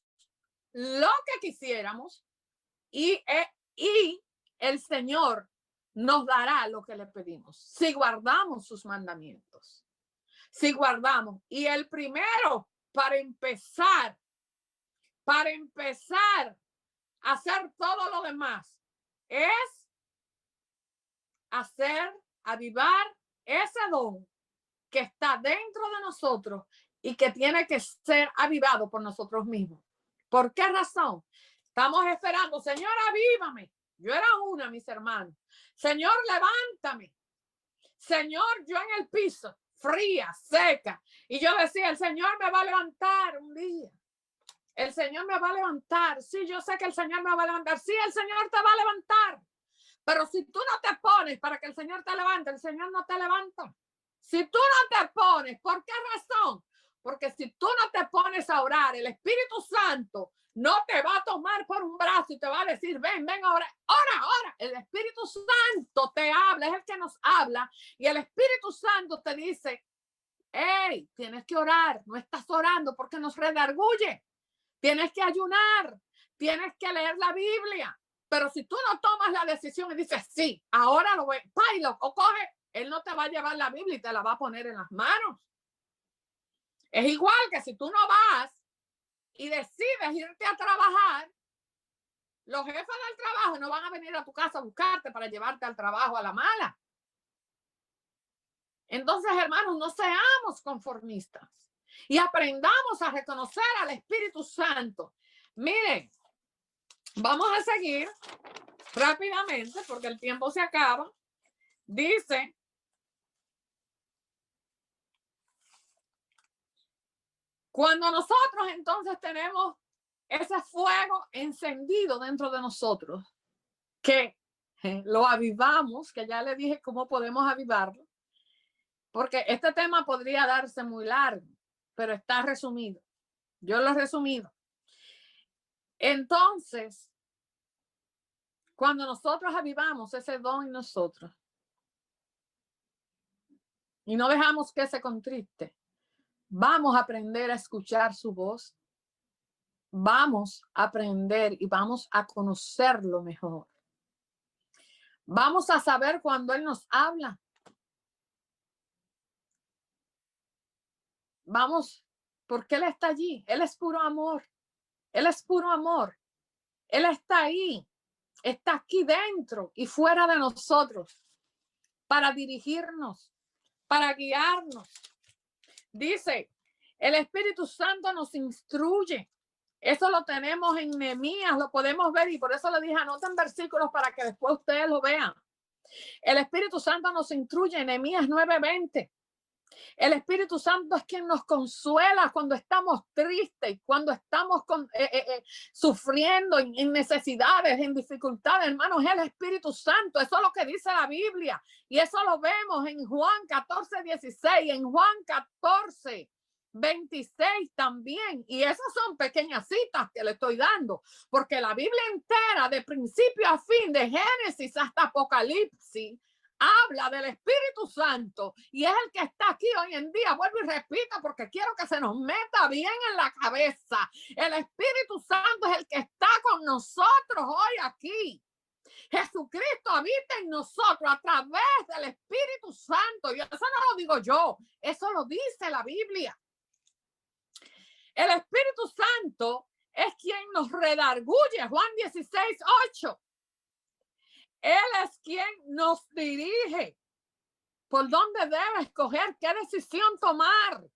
lo que quisiéramos y el Señor nos dará lo que le pedimos. Si guardamos sus mandamientos. Si guardamos. Y el primero, para empezar a hacer todo lo demás, es avivar ese don que está dentro de nosotros y que tiene que ser avivado por nosotros mismos. ¿Por qué razón? Estamos esperando, Señor, avívame. Yo era una, mis hermanos. Señor, levántame. Señor, yo en el piso, fría, seca. Y yo decía, el Señor me va a levantar un día. El Señor me va a levantar. Sí, yo sé que el Señor me va a levantar. Sí, el Señor te va a levantar. Pero si tú no te pones para que el Señor te levante, el Señor no te levanta. Si tú no te pones, ¿por qué razón? Porque si tú no te pones a orar, el Espíritu Santo no te va a tomar por un brazo y te va a decir, ven, ahora, ora. El Espíritu Santo te habla, es el que nos habla. Y el Espíritu Santo te dice, hey, tienes que orar. No estás orando porque nos redarguye. Tienes que ayunar. Tienes que leer la Biblia. Pero si tú no tomas la decisión y dices, sí, ahora lo voy, pailo, o coge, él no te va a llevar la Biblia y te la va a poner en las manos. Es igual que si tú no vas y decides irte a trabajar, los jefes del trabajo no van a venir a tu casa a buscarte para llevarte al trabajo a la mala. Entonces, hermanos, no seamos conformistas y aprendamos a reconocer al Espíritu Santo. Miren, vamos a seguir rápidamente porque el tiempo se acaba. Dice, cuando nosotros entonces tenemos ese fuego encendido dentro de nosotros, que lo avivamos, que ya le dije cómo podemos avivarlo, porque este tema podría darse muy largo, pero está resumido. Yo lo he resumido. Entonces, cuando nosotros avivamos ese don en nosotros y no dejamos que se contriste, vamos a aprender a escuchar su voz. Vamos a aprender y vamos a conocerlo mejor. Vamos a saber cuando Él nos habla. Vamos, porque Él está allí. Él es puro amor. Él es puro amor. Él está ahí. Está aquí dentro y fuera de nosotros para dirigirnos, para guiarnos. Dice, el Espíritu Santo nos instruye. Eso lo tenemos en Nehemías, lo podemos ver y por eso le dije, anoten versículos para que después ustedes lo vean. El Espíritu Santo nos instruye en Nehemías 9:20. El Espíritu Santo es quien nos consuela cuando estamos tristes, cuando estamos sufriendo en necesidades, en dificultades. Hermanos, es el Espíritu Santo. Eso es lo que dice la Biblia. Y eso lo vemos en Juan 14:16, en Juan 14:26 también. Y esas son pequeñas citas que le estoy dando, porque la Biblia entera, de principio a fin, de Génesis hasta Apocalipsis, habla del Espíritu Santo y es el que está aquí hoy en día. Vuelvo y repito porque quiero que se nos meta bien en la cabeza. El Espíritu Santo es el que está con nosotros hoy aquí. Jesucristo habita en nosotros a través del Espíritu Santo. Y eso no lo digo yo, eso lo dice la Biblia. El Espíritu Santo es quien nos redarguye. Juan 16:8. Él es quien nos dirige por dónde debe escoger, qué decisión tomar,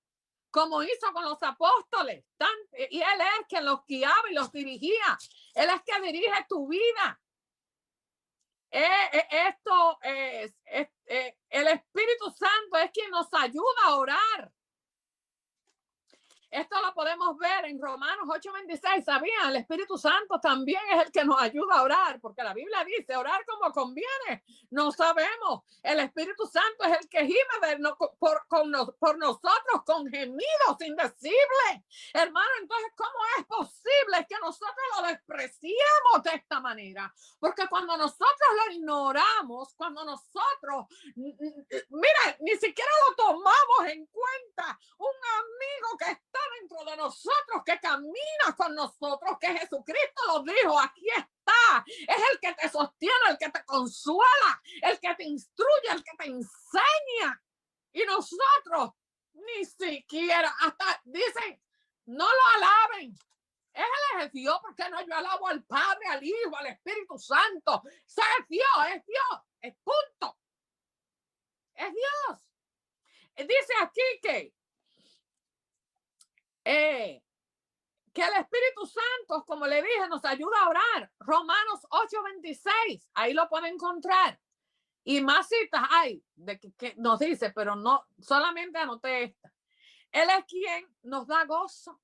como hizo con los apóstoles. Y Él es quien los guiaba y los dirigía. Él es quien dirige tu vida. El Espíritu Santo es quien nos ayuda a orar. Esto lo podemos ver en Romanos 8:26. ¿Sabían? El Espíritu Santo también es el que nos ayuda a orar, porque la Biblia dice orar como conviene. No sabemos. El Espíritu Santo es el que gime por nosotros con gemidos indecibles. Hermano, entonces, ¿cómo es posible que nosotros lo despreciemos de esta manera? Porque cuando nosotros lo ignoramos, cuando nosotros, mira, ni siquiera lo tomamos en cuenta, un amigo que está dentro de nosotros, que camina con nosotros, que Jesucristo lo dijo, aquí está, es el que te sostiene, el que te consuela, el que te instruye, el que te enseña. Y nosotros ni siquiera, hasta dicen, no lo alaben. Él es Dios, porque no yo alabo al Padre, al Hijo, al Espíritu Santo. Es Dios, es punto. Es Dios. Dice aquí que el Espíritu Santo, como le dije, nos ayuda a orar. Romanos 8:26, ahí lo pueden encontrar. Y más citas hay de que nos dice, pero no, solamente anoté esta. Él es quien nos da gozo.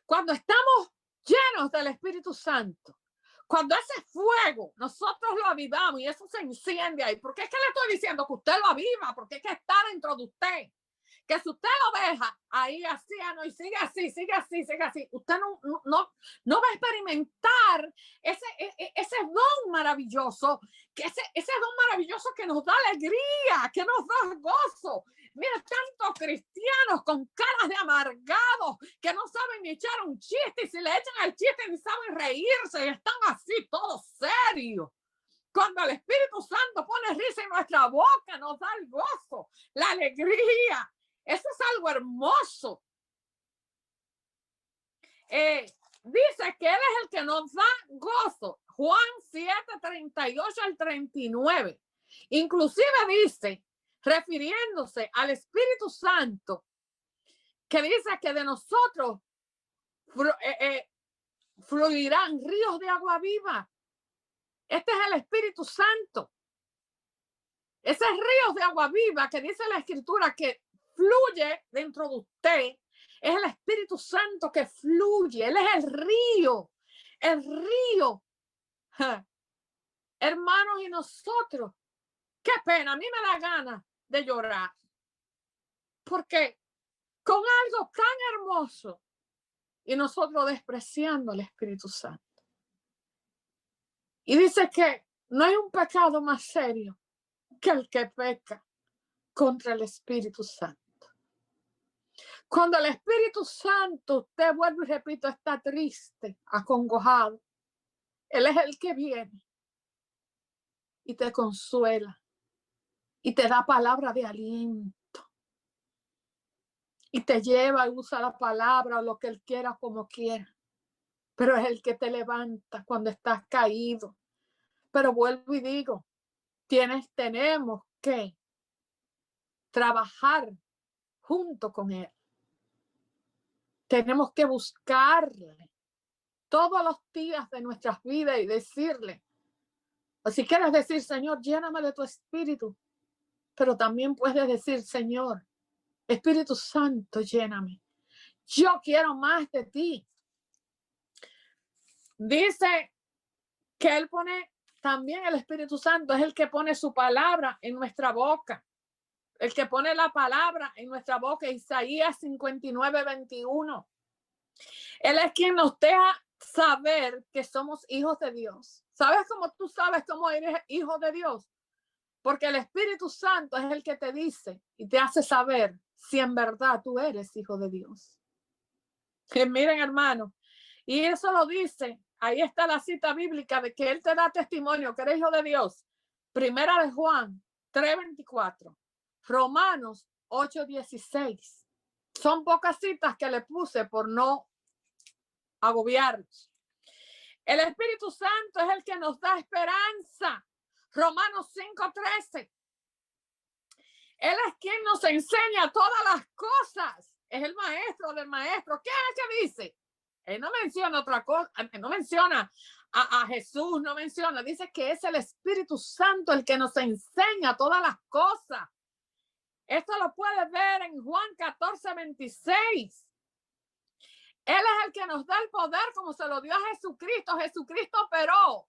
Cuando estamos llenos del Espíritu Santo, cuando ese fuego nosotros lo avivamos y eso se enciende ahí, porque es que le estoy diciendo que usted lo aviva, porque es que está dentro de usted. Que si usted lo deja ahí así, y sigue así, usted no va a experimentar ese don maravilloso, que ese don maravilloso que nos da alegría, que nos da gozo. Mira, tantos cristianos con caras de amargados que no saben ni echar un chiste, y si le echan el chiste ni saben reírse, y están así todos serios. Cuando el Espíritu Santo pone risa en nuestra boca, nos da el gozo, la alegría. Eso es algo hermoso. Dice que Él es el que nos da gozo. Juan 7:38 al 39. Inclusive dice, refiriéndose al Espíritu Santo, que dice que de nosotros fluirán ríos de agua viva. Este es el Espíritu Santo. Ese río de agua viva que dice la Escritura que fluye dentro de usted, es el Espíritu Santo que fluye. Él es el río. El río. Hermanos, y nosotros, qué pena, a mí me da ganas de llorar. Porque con algo tan hermoso y nosotros despreciando al Espíritu Santo. Y dice que no hay un pecado más serio que el que peca contra el Espíritu Santo. Cuando el Espíritu Santo, usted vuelve y repito, está triste, acongojado, Él es el que viene y te consuela y te da palabra de aliento y te lleva y usa la palabra o lo que Él quiera como quiera, pero es el que te levanta cuando estás caído. Pero vuelvo y digo, tenemos que trabajar junto con Él. Tenemos que buscarle todos los días de nuestras vidas y decirle, o si quieres decir, Señor, lléname de tu espíritu, pero también puedes decir, Señor, Espíritu Santo, lléname. Yo quiero más de ti. Dice que Él pone, también el Espíritu Santo es el que pone su palabra en nuestra boca. El que pone la palabra en nuestra boca, Isaías 59:21. Él es quien nos deja saber que somos hijos de Dios. ¿Sabes cómo tú sabes cómo eres hijo de Dios? Porque el Espíritu Santo es el que te dice y te hace saber si en verdad tú eres hijo de Dios. Que miren, hermano, y eso lo dice, ahí está la cita bíblica de que Él te da testimonio que eres hijo de Dios. Primera de Juan 3:24. Romanos 8:16. Son pocas citas que le puse por no agobiarnos. El Espíritu Santo es el que nos da esperanza. Romanos 5:13. Él es quien nos enseña todas las cosas. Es el maestro del maestro. ¿Qué es el que dice? Él no menciona otra cosa, no menciona a Jesús, no menciona. Dice que es el Espíritu Santo el que nos enseña todas las cosas. Esto lo puedes ver en Juan 14:26. Él es el que nos da el poder como se lo dio a Jesucristo. Jesucristo operó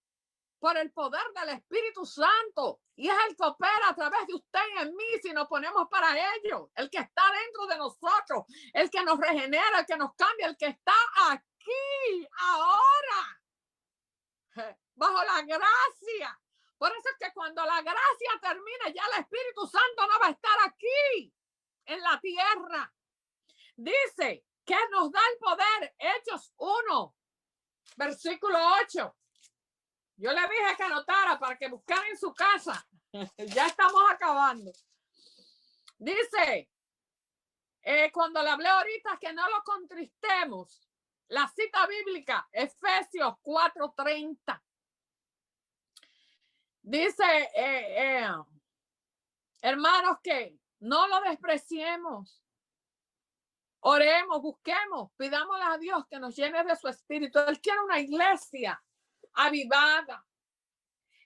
por el poder del Espíritu Santo. Y es el que opera a través de usted y en mí si nos ponemos para ello. El que está dentro de nosotros. El que nos regenera, el que nos cambia, el que está aquí, ahora. Bajo la gracia. Por eso es que cuando la gracia termine, ya el Espíritu Santo no va a estar aquí en la tierra. Dice que nos da el poder. Hechos 1, versículo 8. Yo le dije que anotara para que buscara en su casa. Ya estamos acabando. Dice, cuando le hablé ahorita que no lo contristemos. La cita bíblica, Efesios 4:30. Dice, hermanos, que no lo despreciemos. Oremos, busquemos, pidámosle a Dios que nos llene de su espíritu. Él quiere una iglesia avivada.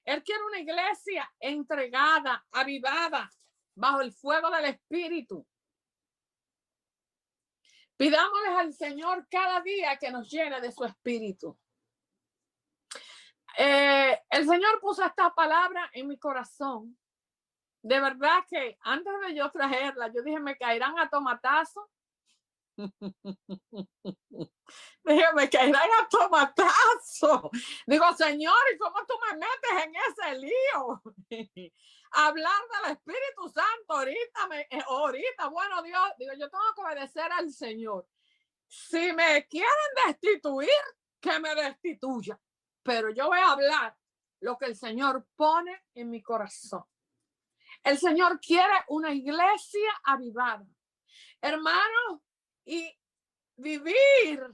Él quiere una iglesia entregada, avivada, bajo el fuego del espíritu. Pidámosles al Señor cada día que nos llene de su espíritu. El Señor puso esta palabra en mi corazón. De verdad que antes de yo traerla, yo dije, me caerán a tomatazo. Dije, me caerán a tomatazo. Digo, Señor, ¿y cómo tú me metes en ese lío? Hablar del Espíritu Santo ahorita, bueno, Dios, digo, yo tengo que obedecer al Señor. Si me quieren destituir, que me destituya. Pero yo voy a hablar lo que el Señor pone en mi corazón. El Señor quiere una iglesia avivada. Hermanos, y vivir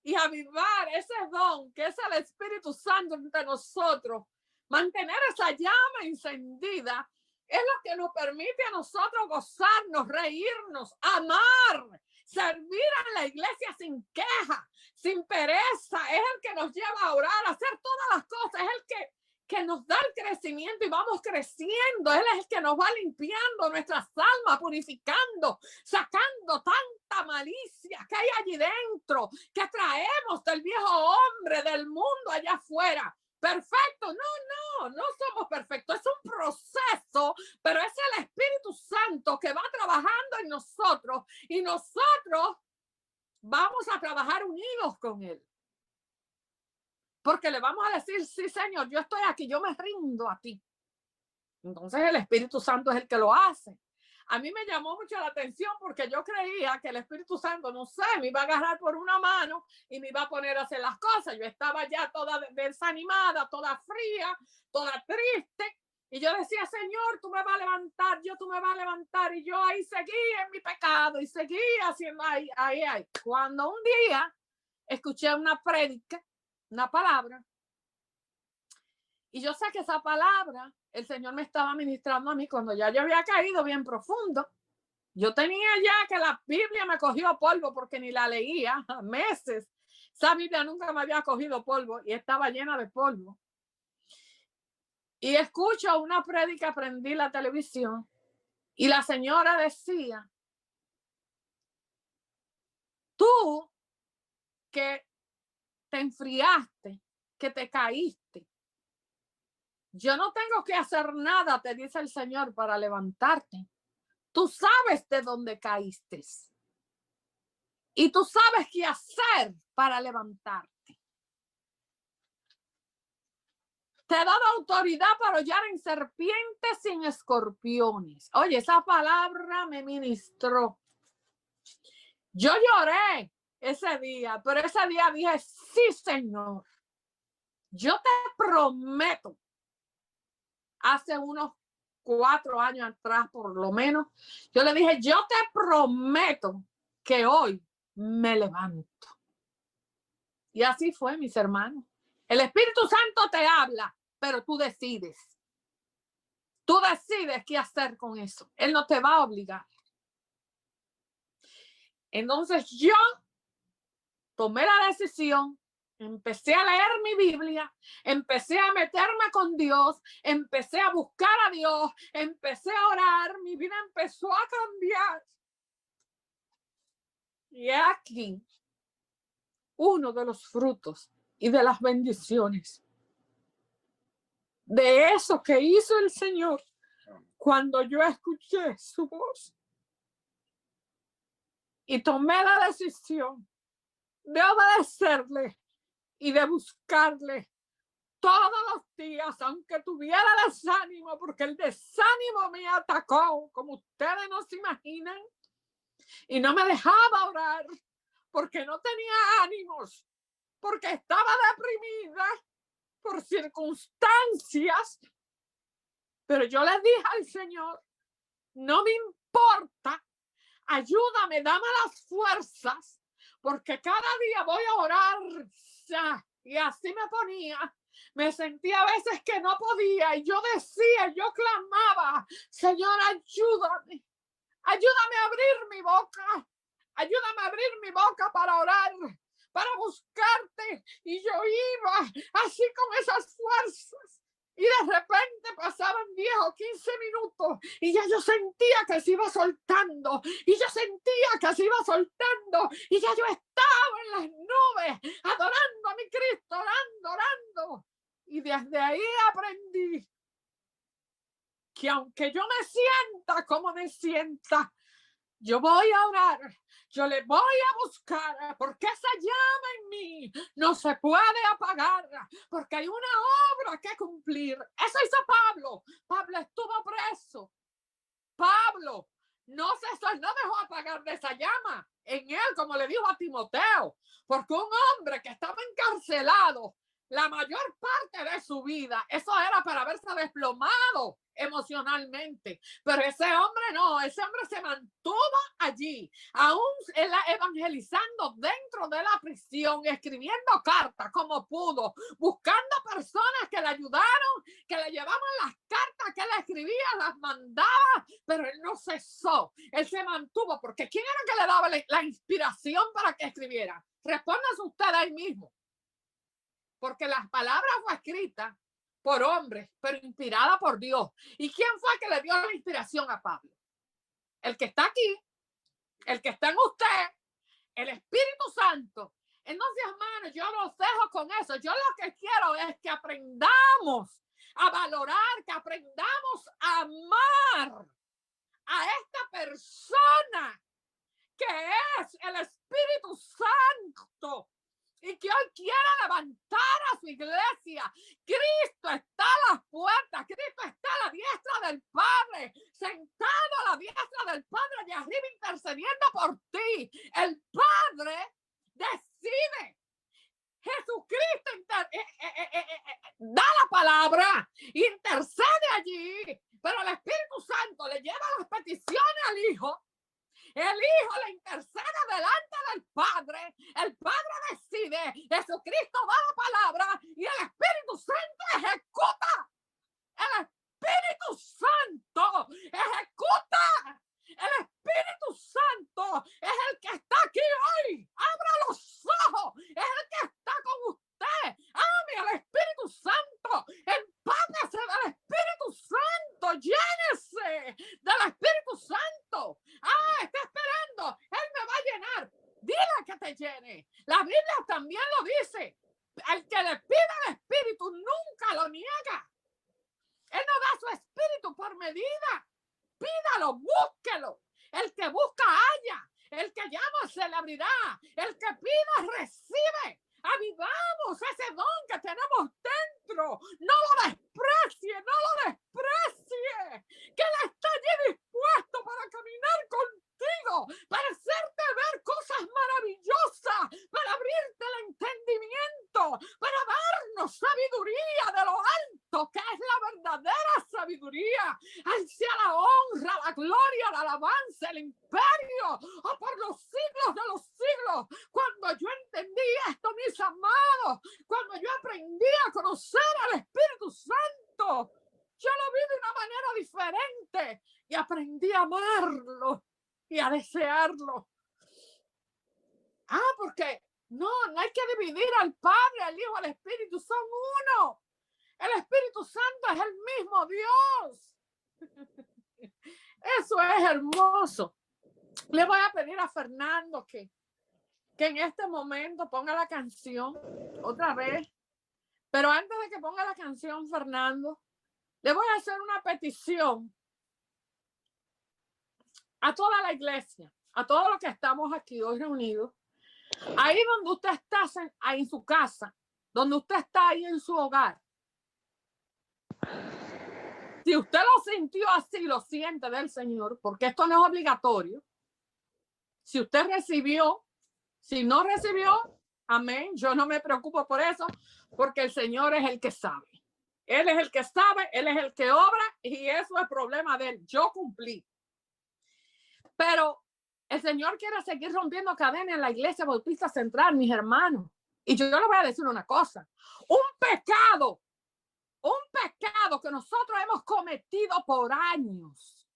y avivar ese don que es el Espíritu Santo entre nosotros, mantener esa llama encendida, es lo que nos permite a nosotros gozarnos, reírnos, amar, servir a la iglesia sin queja, sin pereza. Es el que nos lleva a orar, a hacer todas las cosas. Es el que nos da el crecimiento y vamos creciendo. Él es el que nos va limpiando nuestras almas, purificando, sacando tanta malicia que hay allí dentro, que traemos del viejo hombre, del mundo allá afuera. Perfecto, no somos perfectos, es un proceso, pero es el Espíritu Santo que va trabajando en nosotros y nosotros vamos a trabajar unidos con Él. Porque le vamos a decir, sí, Señor, yo estoy aquí, yo me rindo a ti. Entonces el Espíritu Santo es el que lo hace. A mí me llamó mucho la atención porque yo creía que el Espíritu Santo, no sé, me iba a agarrar por una mano y me iba a poner a hacer las cosas. Yo estaba ya toda desanimada, toda fría, toda triste. Y yo decía, Señor, tú me vas a levantar, tú me vas a levantar. Y yo ahí seguía en mi pecado y seguía haciendo ahí. Cuando un día escuché una prédica, una palabra, y yo sé que esa palabra el Señor me estaba ministrando a mí cuando ya yo había caído bien profundo. Yo tenía ya que la Biblia me cogió polvo porque ni la leía meses. Esa Biblia nunca me había cogido polvo y estaba llena de polvo. Y escucho una prédica, prendí la televisión y la señora decía, tú que te enfriaste, que te caíste, yo no tengo que hacer nada, te dice el Señor, para levantarte. Tú sabes de dónde caíste y tú sabes qué hacer para levantarte. Te he dado autoridad para hollar en serpientes y en escorpiones. Oye, esa palabra me ministró. Yo lloré ese día, pero ese día dije, sí, Señor, yo te prometo. Hace unos 4 años atrás, por lo menos, yo le dije, yo te prometo que hoy me levanto. Y así fue, mis hermanos. El Espíritu Santo te habla, pero tú decides. Tú decides qué hacer con eso. Él no te va a obligar. Entonces yo tomé la decisión. Empecé a leer mi Biblia, empecé a meterme con Dios, empecé a buscar a Dios, empecé a orar, mi vida empezó a cambiar. Y aquí, uno de los frutos y de las bendiciones de eso que hizo el Señor cuando yo escuché su voz y tomé la decisión de obedecerle y de buscarle todos los días, aunque tuviera desánimo, porque el desánimo me atacó, como ustedes no se imaginan, y no me dejaba orar, porque no tenía ánimos, porque estaba deprimida, por circunstancias, pero yo le dije al Señor, no me importa, ayúdame, dame las fuerzas, porque cada día voy a orar. Y así me ponía. Me sentía a veces que no podía y yo decía, yo clamaba, Señor, ayúdame. Ayúdame a abrir mi boca. Ayúdame a abrir mi boca para orar, para buscarte. Y yo iba así con esas fuerzas. Y de repente pasaban 10 o 15 minutos y ya yo sentía que se iba soltando. Y yo sentía que se iba soltando. Y ya yo estaba en las nubes, adorando a mi Cristo, orando. Y desde ahí aprendí que aunque yo me sienta como me sienta, yo voy a orar, yo le voy a buscar, porque esa llama en mí no se puede apagar, porque hay una obra que cumplir. Eso hizo Pablo. Pablo estuvo preso. Pablo no dejó apagar de esa llama en él, como le dijo a Timoteo, porque un hombre que estaba encarcelado la mayor parte de su vida, eso era para haberse desplomado emocionalmente, pero ese hombre no, ese hombre se mantuvo allí, aún evangelizando dentro de la prisión, escribiendo cartas como pudo, buscando personas que le ayudaron, que le llevaban las cartas que él escribía, las mandaba, pero él no cesó, él se mantuvo, porque ¿quién era que le daba la inspiración para que escribiera? Respóndase usted ahí mismo. Porque las palabras fue escrita por hombres, pero inspirada por Dios. ¿Y quién fue que le dio la inspiración a Pablo? El que está aquí, el que está en usted, el Espíritu Santo. Entonces, hermanos, yo los dejo con eso. Yo lo que quiero es que aprendamos a valorar, que aprendamos a amar a esta persona que es el Espíritu Santo. Y que hoy quiera levantar a su iglesia. Cristo está a las puertas. Cristo está a la diestra del Padre. Sentado a la diestra del Padre de arriba intercediendo por ti. El Padre decide. Jesucristo da la palabra. Intercede allí. Pero el Espíritu Santo le lleva las peticiones al Hijo. El Hijo le intercede delante del Padre. El Padre decide. Jesucristo da la palabra y el Espíritu Santo ejecuta. El Espíritu Santo ejecuta. El Espíritu Santo es el que está aquí hoy. Abra los ojos. Es el que está con usted. Ame al Espíritu Santo. Empápese del Espíritu Santo. Llénese del Espíritu Santo. Está esperando. Él me va a llenar. Dile que te llene. La Biblia también lo dice. El que le pide el Espíritu nunca lo niega. Él no da su Espíritu por medida. Pídalo, búsquelo. El que busca halla. El que llama se le abrirá. El que pida recibe. Avivamos ese don que tenemos dentro. No lo desprecie, no lo desprecie. Que Él está allí dispuesto para caminar contigo, para hacerte ver cosas maravillosas, para abrirte el entendimiento, para darnos sabiduría de lo alto, que es la verdadera sabiduría. Al sea la honra, la gloria, la alabanza, el imperio, por los siglos de los siglos. Cuando yo entendí esto, mis amados, cuando yo aprendí a conocer al Espíritu Santo, yo lo vi de una manera diferente y aprendí a amarlo y a desearlo. Porque no hay que dividir al Padre, al Hijo, al Espíritu, son uno. El Espíritu Santo es el mismo Dios. Eso es hermoso. Le voy a pedir a Fernando que en este momento ponga la canción otra vez. Pero antes de que ponga la canción, Fernando, le voy a hacer una petición a toda la iglesia, a todos los que estamos aquí hoy reunidos. Ahí donde usted está, ahí en su casa, donde usted está ahí en su hogar. Si usted lo sintió así, lo siente del Señor, porque esto no es obligatorio. Si usted recibió, si no recibió, Amén. Yo no me preocupo por eso, porque el Señor es el que sabe. Él es el que sabe, Él es el que obra, y eso es problema de Él. Yo cumplí. Pero el Señor quiere seguir rompiendo cadenas en la Iglesia Bautista Central, mis hermanos. Y yo le voy a decir una cosa. Un pecado que nosotros hemos cometido por años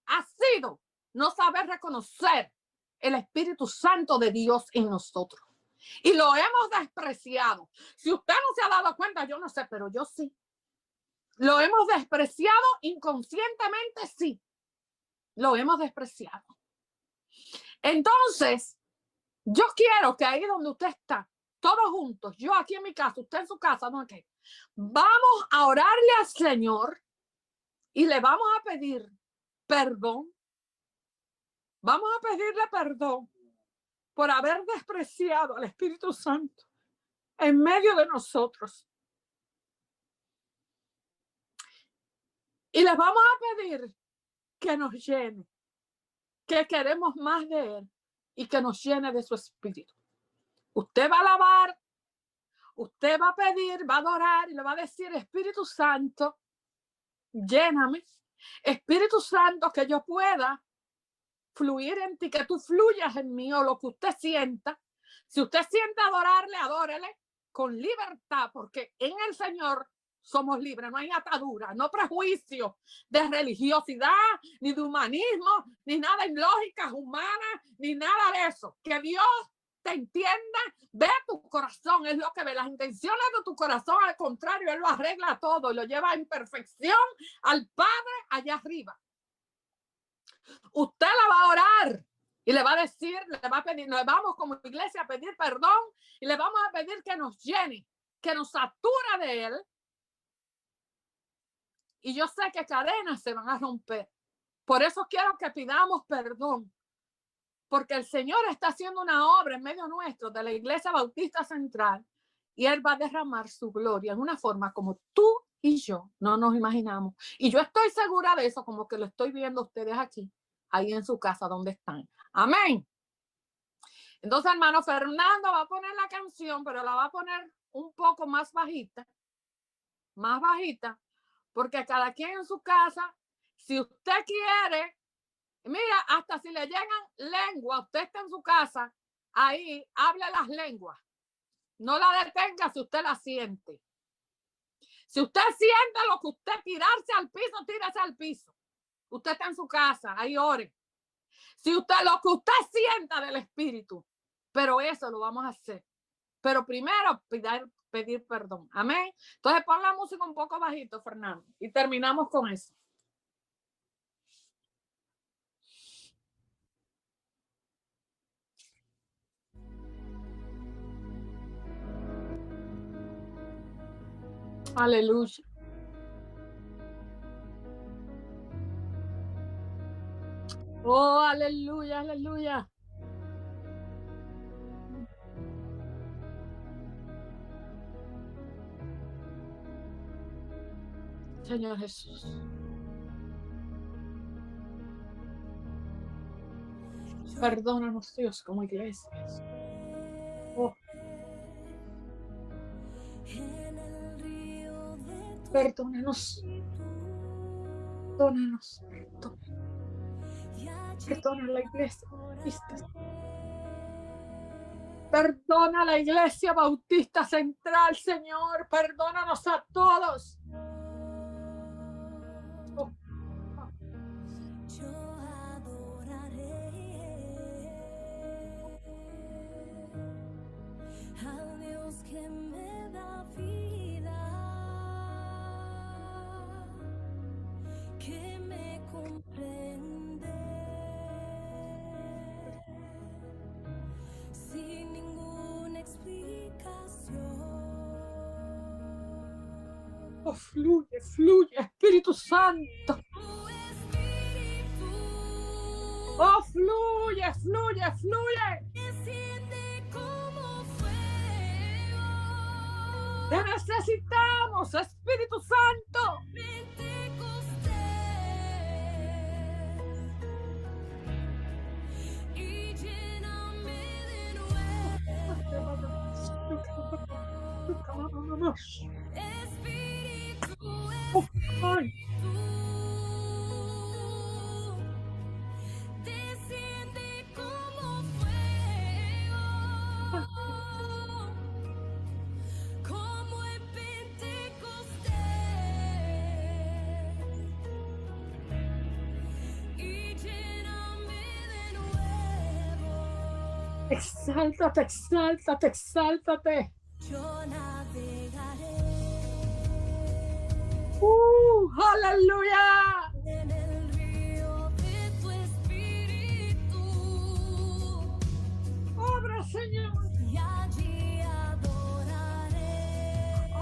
ha sido no saber reconocer el Espíritu Santo de Dios en nosotros. Y lo hemos despreciado. Si usted no se ha dado cuenta, yo no sé, pero yo sí. Lo hemos despreciado inconscientemente, sí. Lo hemos despreciado. Entonces, yo quiero que ahí donde usted está, todos juntos, yo aquí en mi casa, usted en su casa, no aquí, vamos a orarle al Señor y le vamos a pedir perdón. Vamos a pedirle perdón por haber despreciado al Espíritu Santo en medio de nosotros. Y les vamos a pedir que nos llene, que queremos más de Él y que nos llene de su Espíritu. Usted va a alabar, usted va a pedir, va a adorar y le va a decir: Espíritu Santo, lléname. Espíritu Santo, que yo pueda fluir en ti, que tú fluyas en mí, o lo que usted sienta. Si usted siente adorarle, adórele con libertad, porque en el Señor somos libres, no hay atadura, no prejuicio de religiosidad, ni de humanismo, ni nada en lógicas humanas, ni nada de eso. Que Dios te entienda, ve tu corazón, es lo que ve, las intenciones de tu corazón. Al contrario, Él lo arregla todo, lo lleva en perfección al Padre allá arriba. Usted la va a orar y le va a decir, le va a pedir, nos vamos como iglesia a pedir perdón y le vamos a pedir que nos llene, que nos satura de Él. Y yo sé que cadenas se van a romper. Por eso quiero que pidamos perdón, porque el Señor está haciendo una obra en medio nuestro de la Iglesia Bautista Central y Él va a derramar su gloria en una forma como tú y yo no nos imaginamos. Y yo estoy segura de eso, como que lo estoy viendo ustedes aquí, ahí en su casa donde están. Amén. Entonces, hermano Fernando va a poner la canción, pero la va a poner un poco más bajita, porque cada quien en su casa, si usted quiere, mira, hasta si le llegan lenguas, usted está en su casa, ahí hable las lenguas. No la detenga si usted la siente. Si usted siente lo que usted, tirarse al piso, tírese al piso. Usted está en su casa, ahí ore. Si usted, lo que usted sienta del Espíritu, pero eso lo vamos a hacer. Pero primero pedir perdón. Amén. Entonces pon la música un poco bajito, Fernando, y terminamos con eso. Aleluya. Oh, aleluya, aleluya. Señor Jesús. Perdónanos, Dios, como iglesia. Oh. Perdónanos. Perdónanos. Perdona la iglesia bautista. Perdona la iglesia bautista central, Señor. Perdónanos a todos. Oh. Yo adoraré al Dios que me da vida, que me comprende sin ninguna explicación. Oh, fluye, fluye, Espíritu Santo. Oh, fluye, fluye, fluye. Te necesitamos, Espíritu Santo. Ay. Desciende como fuego, como en Pentecostés, y lléname de nuevo. Exáltate, exáltate, exáltate. Yo navegaré Aleluya. en el río de tu espíritu. Obra, Señor. Y allí adoraré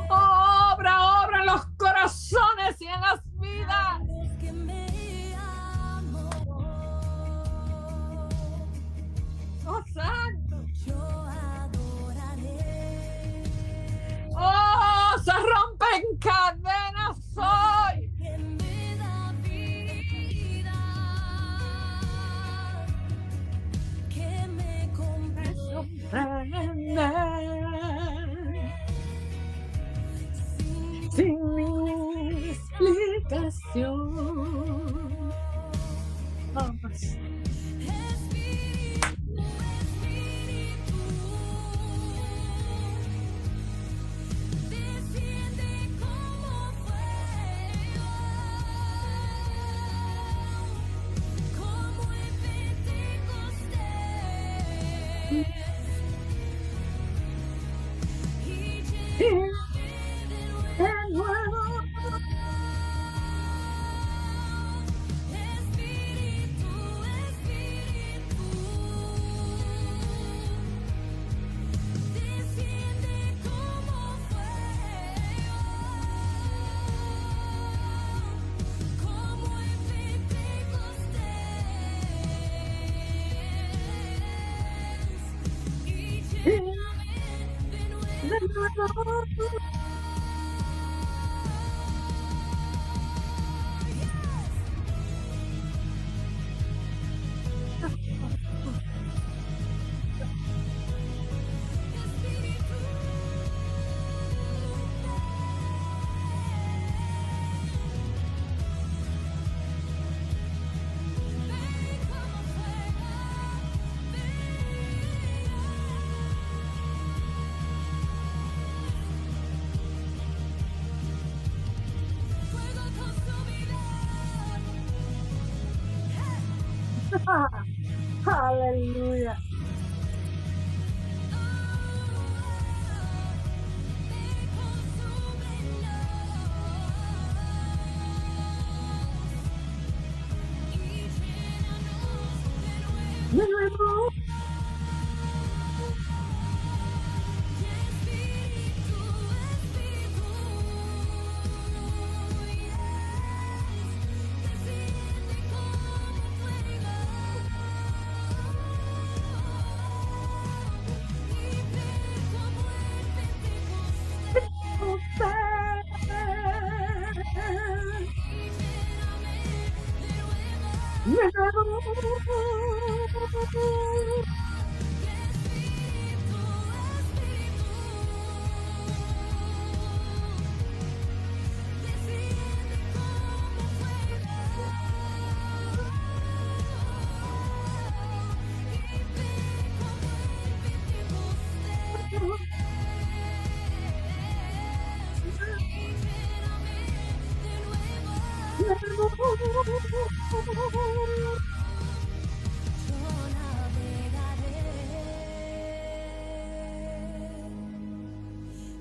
Obra en los corazones y en las vidas. los que me amó. Oh, Santo. Yo adoraré Oh, se rompen cadenas hoy. que me da vida, que me comprende Sin explicación. Vamos. Espíritu, Espíritu, desciende como fuego, como en Pentecostés, y lléname de nuevo. Espíritu, Espíritu, desciende como fuego, como en Pentecostés, y lléname de nuevo. Fuego consumidor. Aleluya. De nuevo.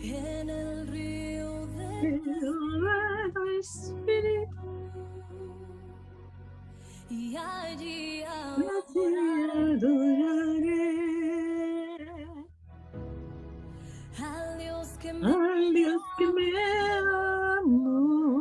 En el río de Espíritu. y allí Adoraré al Dios que me al Dios que me amó.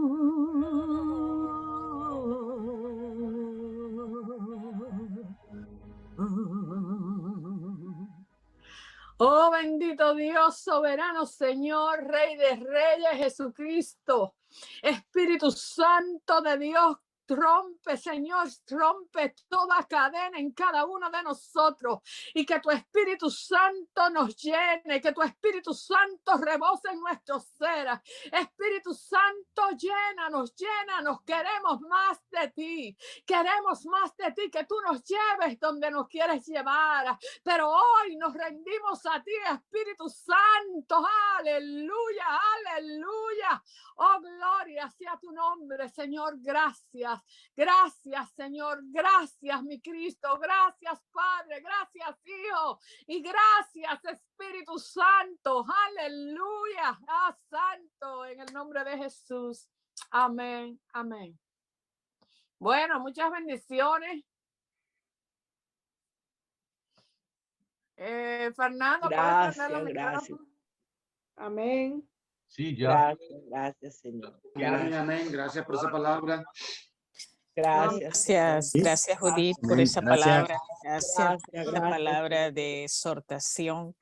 Oh, bendito Dios, soberano Señor, Rey de Reyes, Jesucristo, Espíritu Santo de Dios, rompe, Señor, rompe toda cadena en cada uno de nosotros y que tu Espíritu Santo nos llene, que tu Espíritu Santo rebose en nuestro ser. Espíritu Santo, llénanos, llénanos, queremos más de ti, queremos más de ti, que tú nos lleves donde nos quieres llevar, pero hoy nos rendimos a ti, Espíritu Santo, aleluya, aleluya, oh gloria sea tu nombre, Señor, gracias. Gracias, Señor. Gracias, mi Cristo. Gracias, Padre. Gracias, Hijo. Y gracias, Espíritu Santo. Aleluya. Ah, Santo, en el nombre de Jesús. Amén. Amén. Bueno, muchas bendiciones. Fernando, ¿puedes prender los micrófonos? Amén. Sí, ya. Gracias, Señor. Amén, amén. Gracias por esa palabra. Gracias. Gracias, Judith, por esa Gracias. palabra. Gracias por esa Gracias. palabra de exhortación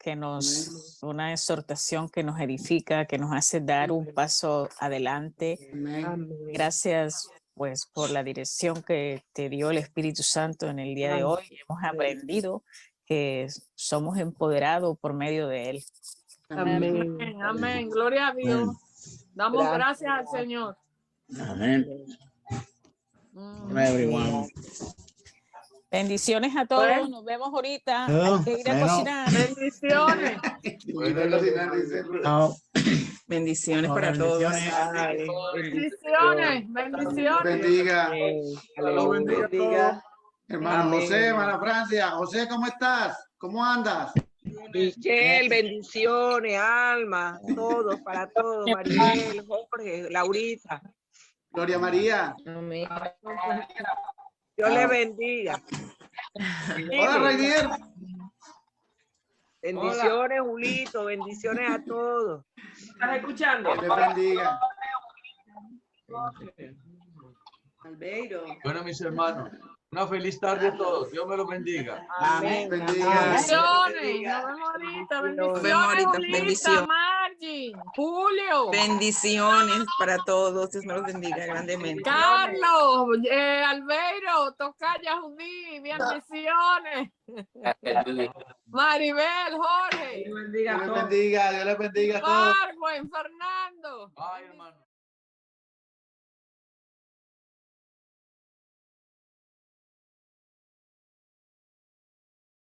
una exhortación que nos edifica, que nos hace dar un paso adelante. Amén. Gracias, pues, por la dirección que te dio el Espíritu Santo en el día de hoy. Hemos aprendido que somos empoderados por medio de él. Amén. Amén. Amén. Gloria a Dios. Damos gracias al Señor. Amén. Everyone. Bendiciones a todos. Bueno. Nos vemos ahorita. Oh, Hay que ir a bueno. cocinar. Bendiciones. No, Bendiciones no, para todos. bendiciones. Bendiciones. Bendiciones. Bendiga. Bendiga. Hermano Amén. José, hermana Francia. José, ¿cómo estás? ¿Cómo andas? Michelle, bendiciones, Alma, todos, para todos, Maribel, Jorge, Laurita. Gloria María. Amén. Dios le bendiga. Hola, Rainier. Bendiciones, Julito, bendiciones a todos. ¿Estás escuchando? Dios les bendiga. Albeiro. Bueno, mis hermanos, una feliz tarde a todos. Dios me los bendiga. Amén. Bendiga. Bendiciones. Nos vemos ahorita. Bendiciones, Julita, Margie, Julio. Bendiciones para todos. Dios me los bendiga grandemente. Carlos, Albeiro, Tocaya, Judí, bendiciones. Maribel, Jorge, Dios les bendiga. Dios les bendiga a todos. Marwen, Fernando. Bye, hermano.